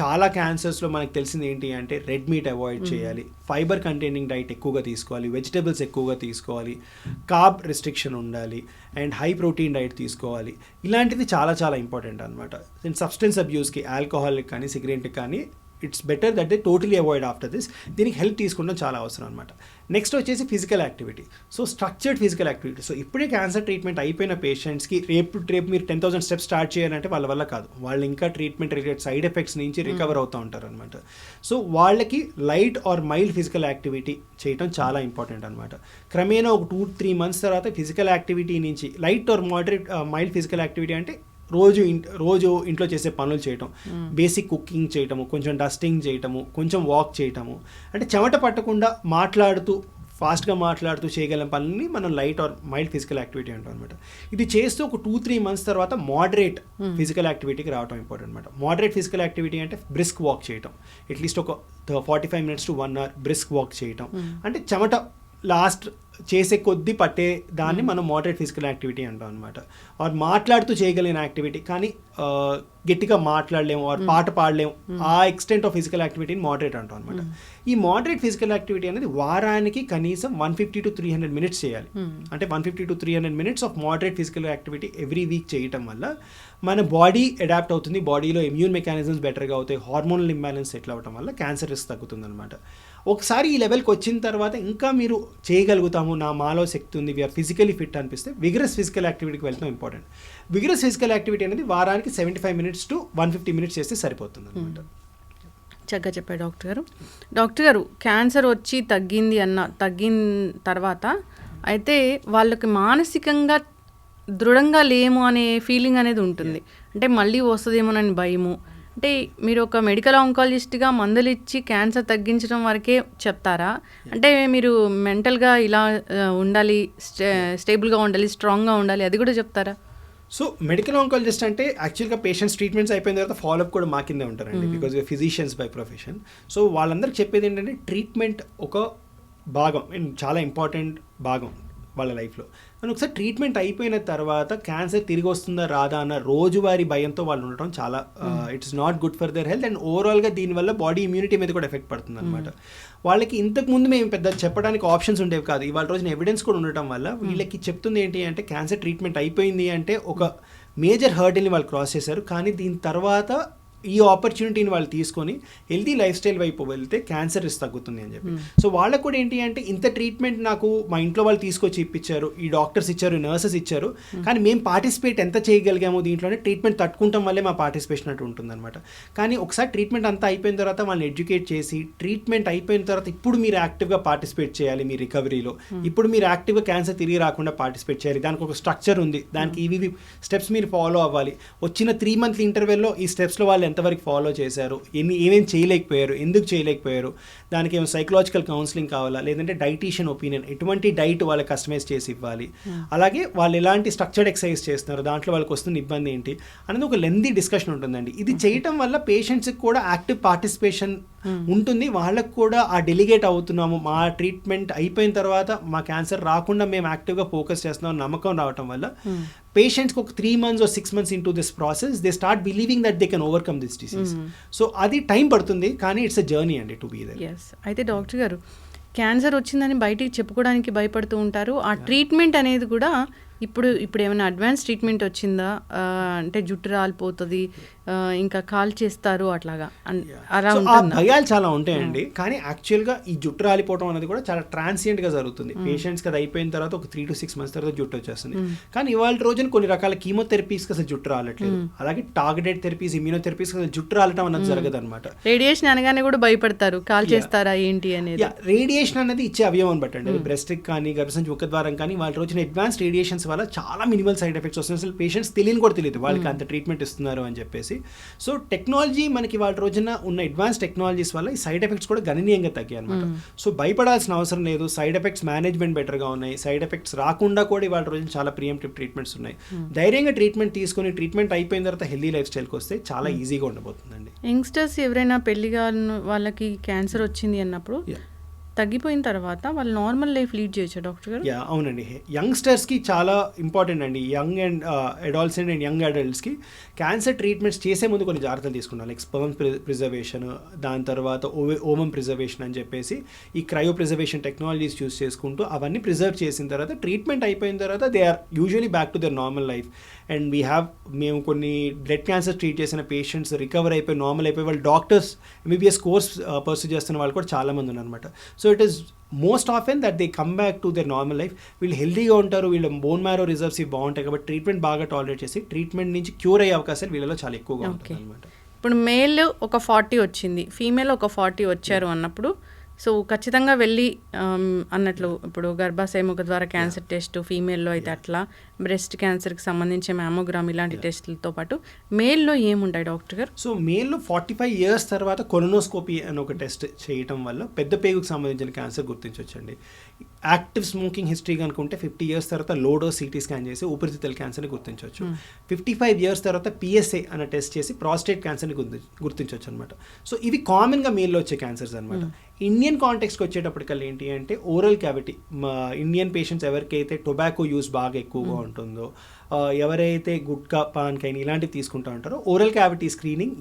చాలా క్యాన్సర్స్లో మనకు తెలిసింది ఏంటి అంటే రెడ్ మీట్ అవాయిడ్ చేయాలి, ఫైబర్ కంటైనింగ్ డైట్ ఎక్కువగా తీసుకోవాలి, వెజిటేబుల్స్ ఎక్కువగా తీసుకోవాలి, కార్బ్ రెస్ట్రిక్షన్ ఉండాలి, అండ్ హై ప్రోటీన్ డైట్ తీసుకోవాలి. ఇలాంటిది చాలా చాలా ఇంపార్టెంట్ అనమాట. అండ్ సబ్స్టెన్స్ అబ్యూస్కి, ఆల్కహాల్కి కానీ సిగరెట్కి కానీ it's better that they totally avoid after this. దీనికి హెల్ప్ తీసుకోవడం చాలా అవసరం అనమాట. నెక్స్ట్ వచ్చేసి physical activity. So structured physical activity. So ఇప్పుడే క్యాన్సర్ ట్రీట్మెంట్ అయిపోయిన పేషెంట్స్కి రేపు మీరు 10,000 steps స్టార్ట్ చేయాలంటే వాళ్ళ వల్ల కాదు. వాళ్ళు ఇంకా ట్రీట్మెంట్ రిలేటెడ్ సైడ్ ఎఫెక్ట్స్ నుంచి రికవర్ అవుతూ ఉంటారు అనమాట. సో వాళ్ళకి light or mild physical activity చేయడం చాలా ఇంపార్టెంట్ అనమాట. క్రమేణా ఒక 2-3 months తర్వాత ఫిజికల్ యాక్టివిటీ నుంచి light or moderate mild physical activity అంటే రోజు ఇంట్లో చేసే పనులు చేయటం, బేసిక్ కుకింగ్ చేయటము, కొంచెం డస్టింగ్ చేయటము, కొంచెం వాక్ చేయటము, అంటే చెమట పట్టకుండా ఫాస్ట్గా మాట్లాడుతూ చేయగలం పనులని మనం light or mild physical activity అంటాం అనమాట. ఇది చేస్తూ ఒక 2-3 months తర్వాత మోడరేట్ ఫిజికల్ యాక్టివిటీకి రావడం ఇంపార్టెంట్ అనమాట. మోడరేట్ ఫిజికల్ యాక్టివిటీ అంటే బ్రిస్క్ వాక్ చేయటం, అట్లీస్ట్ ఒక 45 minutes to 1 hour brisk walk చేయటం, అంటే చెమట లాస్ట్ చేసే కొద్దీ పట్టే దాన్ని మనం మోడరేట్ ఫిజికల్ యాక్టివిటీ అంటాం అనమాట. ఆర్ మాట్లాడుతూ చేయగలిగిన యాక్టివిటీ, కానీ గట్టిగా మాట్లాడలేము ఆర్ పాట పాడలేము, ఆ ఎక్స్టెంట్ ఆఫ్ ఫిజికల్ యాక్టివిటీని మోడరేట్ అంటాం అనమాట. ఈ మోడరేట్ ఫిజికల్ యాక్టివిటీ అనేది వారానికి కనీసం 150 to 300 minutes చేయాలి. అంటే 150 to 300 minutes of moderate physical activity every week చేయటం వల్ల మన బాడీ అడాప్ట్ అవుతుంది, బాడీలో ఇమ్యూన్ మెకానిజమ్స్ బెటర్గా అవుతాయి, హార్మోనల్ ఇంబ్యాలెన్స్ సెటిల్ అవ్వడం వల్ల క్యాన్సర్ రిస్క్ తగ్గుతుంది అనమాట. ఒకసారి ఈ లెవెల్కి వచ్చిన తర్వాత ఇంకా మీరు చేయగలుగుతాము, మాలో శక్తి ఉంది, వీఆర్ ఫిజికలీ ఫిట్ అనిపిస్తే విగరస్ ఫిజికల్ యాక్టివిటీకి వెళ్తాం ఇంపార్టెంట్. విగరస్ ఫిజికల్ యాక్టివిటీ అనేది వారానికి 75 minutes to 150 minutes చేస్తే సరిపోతుంది అనమాట. చక్కగా చెప్పారు డాక్టర్ గారు. క్యాన్సర్ వచ్చి తగ్గిన తర్వాత అయితే వాళ్ళకి మానసికంగా దృఢంగా లేము అనే ఫీలింగ్ అనేది ఉంటుంది. అంటే మళ్ళీ వస్తుందేమోనని భయము. అంటే మీరు ఒక మెడికల్ ఆంకాలజిస్ట్గా మందులు ఇచ్చి క్యాన్సర్ తగ్గించడం వరకే చెప్తారా? అంటే మీరు మెంటల్గా ఇలా ఉండాలి, స్టేబుల్గా ఉండాలి, స్ట్రాంగ్గా ఉండాలి, అది కూడా చెప్తారా? సో మెడికల్ ఆంకాలజిస్ట్ అంటే యాక్చువల్గా పేషెంట్స్ ట్రీట్మెంట్స్ అయిపోయిన తర్వాత ఫాలోఅప్ కూడా మా కిందే ఉంటారండి, because physicians by profession. So వాళ్ళందరికీ చెప్పేది ఏంటంటే ట్రీట్మెంట్ ఒక భాగం, చాలా ఇంపార్టెంట్ భాగం వాళ్ళ లైఫ్లో. అని ఒకసారి ట్రీట్మెంట్ అయిపోయిన తర్వాత క్యాన్సర్ తిరిగి వస్తుందా రాదా అన్న రోజువారీ భయంతో వాళ్ళు ఉండటం చాలా it's not good for their health. And ఓవరాల్గా దీనివల్ల బాడీ ఇమ్యూనిటీ మీద కూడా ఎఫెక్ట్ పడుతుంది అనమాట. వాళ్ళకి ఇంతకుముందు మేము పెద్ద చెప్పడానికి ఆప్షన్స్ ఉండేవి కాదు. ఇవాళ రోజున ఎవిడెన్స్ కూడా ఉండటం వల్ల వీళ్ళకి చెప్తుంది ఏంటి అంటే క్యాన్సర్ ట్రీట్మెంట్ అయిపోయింది అంటే ఒక మేజర్ హర్డిల్ని వాళ్ళు క్రాస్ చేశారు. కానీ దీని తర్వాత ఈ ఆపర్చునిటీని వాళ్ళు తీసుకొని హెల్తీ లైఫ్ స్టైల్ వైపు వెళ్తే క్యాన్సర్ రిస్క్ తగ్గుతుంది అని చెప్పి. సో వాళ్ళకు కూడా ఏంటి అంటే ఇంత ట్రీట్మెంట్ నాకు మా ఇంట్లో వాళ్ళు తీసుకొచ్చి ఇప్పించారు, ఈ డాక్టర్స్ ఇచ్చారు, నర్సెస్ ఇచ్చారు, కానీ మేము పార్టిసిపేట్ ఎంత చేయగలిగామో దీంట్లోనే ట్రీట్మెంట్ తట్టుకుంటాం వల్లే మా పార్టిసిపేషన్ అటు ఉంటుందన్నమాట. కానీ ఒకసారి ట్రీట్మెంట్ అంతా అయిపోయిన తర్వాత వాళ్ళని ఎడ్యుకేట్ చేసి ట్రీట్మెంట్ అయిపోయిన తర్వాత ఇప్పుడు మీరు యాక్టివ్గా పార్టిసిపేట్ చేయాలి మీ రికవరీలో, ఇప్పుడు మీరు యాక్టివ్గా క్యాన్సర్ తిరిగి రాకుండా పార్టిసిపేట్ చేయాలి, దానికి ఒక స్ట్రక్చర్ ఉంది, దానికి ఇవి స్టెప్స్ మీరు ఫాలో అవ్వాలి. వచ్చిన 3 month ఇంటర్వెల్లో ఈ స్టెప్స్లో వాళ్ళు ఎంతవరకు ఫాలో చేశారు, ఏమేమి చేయలేకపోయారు, ఎందుకు చేయలేకపోయారు, దానికి ఏమైనా సైకలాజికల్ కౌన్సిలింగ్ కావాలా, లేదంటే డైటీషియన్ ఒపీనియన్, ఎటువంటి డైట్ వాళ్ళకి కస్టమైజ్ చేసి ఇవ్వాలి, అలాగే వాళ్ళు ఎలాంటి స్ట్రక్చర్డ్ ఎక్సర్సైజ్ చేస్తున్నారు, దాంట్లో వాళ్ళకి వస్తున్న ఇబ్బంది ఏంటి అనేది ఒక లెందీ డిస్కషన్ ఉంటుందండి. ఇది చేయటం వల్ల పేషెంట్స్కి కూడా యాక్టివ్ పార్టిసిపేషన్ ఉంటుంది, వాళ్ళకు కూడా ఆ డెలిగేట్ అవుతున్నాము, మా ట్రీట్మెంట్ అయిపోయిన తర్వాత మా క్యాన్సర్ రాకుండా మేము యాక్టివ్గా ఫోకస్ చేస్తున్నాం నమ్మకం రావటం వల్ల పేషెంట్స్కి ఒక 3 months or 6 months into this process they start believing that they can overcome this disease. So అది టైం పడుతుంది, కానీ ఇట్స్ అ జర్నీ అండి టు బీ దేర్. ఎస్. అయితే డాక్టర్ గారు క్యాన్సర్ వచ్చిందని బయటికి చెప్పుకోవడానికి భయపడుతూ ఉంటారు. ఆ ట్రీట్మెంట్ అనేది కూడా ఇప్పుడు ఏమైనా అడ్వాన్స్ ట్రీట్మెంట్ వచ్చిందా, అంటే జుట్టు రాలిపోతుంది, ఇంకా కాల్ చేస్తారు అట్లాగా అలా భయాలు చాలా ఉంటాయండి. కానీ యాక్చువల్గా ఈ జుట్టు రాలిపోవడం అనేది కూడా చాలా ట్రాన్సియంట్గా జరుగుతుంది. పేషెంట్స్కి అది అయిపోయిన తర్వాత ఒక 3 to 6 months తర్వాత జుట్టు వచ్చేస్తుంది. కానీ ఇవాళ రోజున కొన్ని రకాల కీమోథెరపీస్కి అసలు జుట్టు రాలట్లేదు, అలాగే టార్గెటెడ్ థెరపీస్, ఇమ్యూనోథెరపీస్కి అసలు జుట్టు రాలటం అన్నది జరగదు అనమాట. రేడియేషన్ అనగానే కూడా భయపడతారు, కాల్ చేస్తారా ఏంటి అనేది. రేడియేషన్ అనేది ఇచ్చే అవయవం బట్టి అండి, బ్రెస్ట్కి కానీ గర్భసంచి ముఖద్వారం కానీ వాళ్ళ రోజున అడ్వాన్స్ రేడియేషన్స్ వల్ల చాలా మినిమల్ సైడ్ ఎఫెక్ట్స్ వస్తున్నాయి. అసలు పేషెంట్స్ కూడా తెలియదు వాళ్ళకి అంత ట్రీట్మెంట్ ఇస్తున్నారు అని చెప్పేసి. సో టెక్నాలజీ మనకి వాళ్ళ రోజున ఉన్న అడ్వాన్స్ టెక్నాలజీస్ వల్ల ఈ సైడ్ ఎఫెక్ట్స్ కూడా గణనీయంగా తగ్గాయి అనమాట. సో భయపడాల్సిన అవసరం లేదు, సైడ్ ఎఫెక్ట్స్ మేనేజ్మెంట్ బెటర్గా ఉన్నాయి, సైడ్ ఎఫెక్ట్స్ రాకుండా కూడా వాళ్ళ రోజున చాలా ప్రియంటివ్ ట్రీట్మెంట్స్ ఉన్నాయి. ధైర్యంగా ట్రీట్మెంట్ తీసుకొని ట్రీట్మెంట్ అయిపోయిన తర్వాత హెల్దీ లైఫ్ స్టైల్కి వస్తే చాలా ఈజీగా ఉండబోతుందండి. యంగ్స్టర్స్ ఎవరైనా పెళ్లిగా వాళ్ళకి క్యాన్సర్ వచ్చింది అన్నప్పుడు తగ్గిపోయిన తర్వాత వాళ్ళు నార్మల్ లైఫ్ లీడ్ చేయొచ్చు డాక్టర్ గారు? అవునండి. యంగ్స్టర్స్కి చాలా ఇంపార్టెంట్ అండి. Young and adolescent and young అడల్ట్స్కి క్యాన్సర్ ట్రీట్మెంట్స్ చేసే ముందు కొన్ని జాగ్రత్తలు తీసుకున్నాం. లైక్ స్పర్మ్ ప్రిజర్వేషన్, దాని తర్వాత ఓమం ప్రిజర్వేషన్ అని చెప్పేసి ఈ క్రయో ప్రిజర్వేషన్ టెక్నాలజీస్ యూస్ చేసుకుంటూ అవన్నీ ప్రిజర్వ్ చేసిన తర్వాత ట్రీట్మెంట్ అయిపోయిన తర్వాత they are usually back to their normal life. And మేము కొన్ని బ్లడ్ క్యాన్సర్ ట్రీట్ చేసిన పేషెంట్స్ రికవర్ అయిపోయి నార్మల్ అయిపోయి వాళ్ళు డాక్టర్స్ MBBS కోర్స్ పర్సూ చేస్తున్న వాళ్ళు కూడా చాలామంది ఉన్నారనమాట. So it is most often that they come back to their normal life. వీళ్ళు హెల్తీగా ఉంటారు, వీళ్ళ బోన్ మ్యారో రిజర్వ్స్ బాగుంటాయి కాబట్టి ట్రీట్మెంట్ బాగా టాలరేట్ చేసి ట్రీట్మెంట్ నుంచి క్యూర్ అయ్యే అవకాశాలు వీళ్ళలో చాలా ఎక్కువగా ఉంటాయి అనమాట. ఇప్పుడు మేల్ ఒక 40 వచ్చింది, ఫీమేల్ ఒక 40 వచ్చారు అన్నప్పుడు సో ఖచ్చితంగా వెళ్ళి అన్నట్లు ఇప్పుడు గర్భాశయ ముఖ ద్వారా క్యాన్సర్ టెస్ట్ ఫీమేల్లో అయితే అట్లా, బ్రెస్ట్ క్యాన్సర్కి సంబంధించి మ్యామోగ్రామ్ ఇలాంటి టెస్టులతో పాటు మేల్లో ఏముంటాయి డాక్టర్ గారు? సో మేల్లో 45 years తర్వాత కొలనోస్కోపీ అని ఒక టెస్ట్ చేయటం వల్ల పెద్ద పేగుకు సంబంధించిన క్యాన్సర్ గుర్తించవచ్చండి. యాక్టివ్ స్మోకింగ్ హిస్టరీ కనుకుంటే 50 years తర్వాత లోడోస్ CT స్కాన్ చేసి ఊపిరితిత్తుల క్యాన్సర్ని గుర్తించవచ్చు. 55 years తర్వాత PSA అనే టెస్ట్ చేసి ప్రాస్టేట్ క్యాన్సర్ని గుర్తించవచ్చు అనమాట. సో ఇవి కామన్గా మేల్లో వచ్చే క్యాన్సర్స్ అనమాట. ఇండియన్ కాంటెక్స్కి వచ్చేటప్పటికల్లా ఏంటి అంటే ఓరల్ క్యావిటీ, ఇండియన్ పేషెంట్స్ ఎవరికైతే టొబాకో యూస్ బాగా ఎక్కువగా ఉంటుందో, ఎవరైతే గుట్కా పాన్ కైన్ ఇలాంటివి తీసుకుంటూ ఉంటారో ఓరల్ క్యావిటీ స్క్రీనింగ్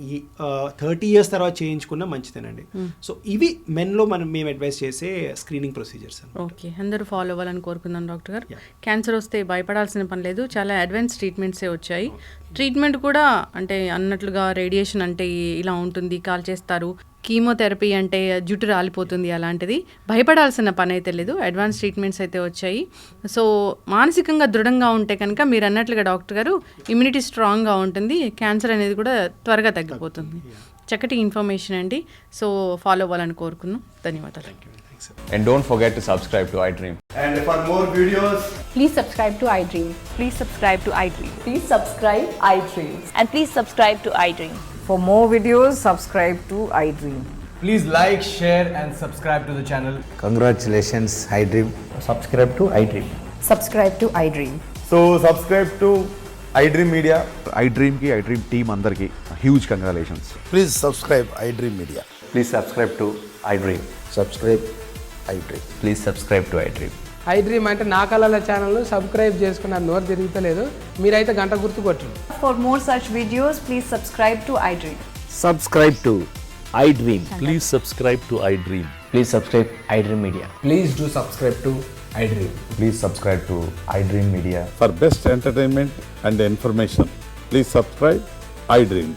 30 years తర్వాత చేయించుకున్నా మంచిదేనండి. సో ఇవి మెన్లో మేము అడ్వైస్ చేసే స్క్రీనింగ్ ప్రొసీజర్స్. ఓకే, అందరూ ఫాలో అవ్వాలని కోరుకుందాం డాక్టర్ గారు. క్యాన్సర్ వస్తే భయపడాల్సిన పని లేదు, చాలా అడ్వాన్స్ ట్రీట్మెంట్సే వచ్చాయి. ట్రీట్మెంట్ కూడా అంటే అన్నట్లుగా రేడియేషన్ అంటే ఇలా ఉంటుంది, కాల్ చేస్తారు, కీమోథెరపీ అంటే జుట్టు రాలిపోతుంది, అలాంటిది భయపడాల్సిన పని అయితే లేదు, అడ్వాన్స్ ట్రీట్మెంట్స్ అయితే వచ్చాయి. సో మానసికంగా దృఢంగా ఉంటే కనుక మీరు అన్నట్లుగా డాక్టర్ గారు ఇమ్యూనిటీ స్ట్రాంగ్గా ఉంటుంది, క్యాన్సర్ అనేది కూడా త్వరగా తగ్గిపోతుంది. చక్కటి ఇన్ఫర్మేషన్ అండి. సో ఫాలో అవ్వాలని కోరుకున్నాం. ధన్యవాదాలు. And don't forget to subscribe to iDream. And for more videos, please subscribe to iDream. Please subscribe to iDream. Please subscribe iDream. And please subscribe to iDream. For more videos, subscribe to iDream. please like, share and subscribe to the channel. Congratulations, iDream. Subscribe to iDream. Subscribe to iDream. So subscribe to iDream Media. iDream ki iDream team andarki huge congratulations. Please subscribe iDream Media. Please subscribe to iDream. Subscribe iDream. Please subscribe to iDream. I dream అంటే నా కళల ఛానల్ను సబ్స్క్రైబ్ చేసుకున్న నోరు తిరుగుతలేదు. మీరైతే గంట గుర్తు కొట్టండి. For more such videos, please subscribe to iDream. Subscribe to iDream. Please subscribe to iDream. Please subscribe iDream Media. Please do subscribe to iDream. Please subscribe to iDream Media. For best entertainment and information, please subscribe iDream.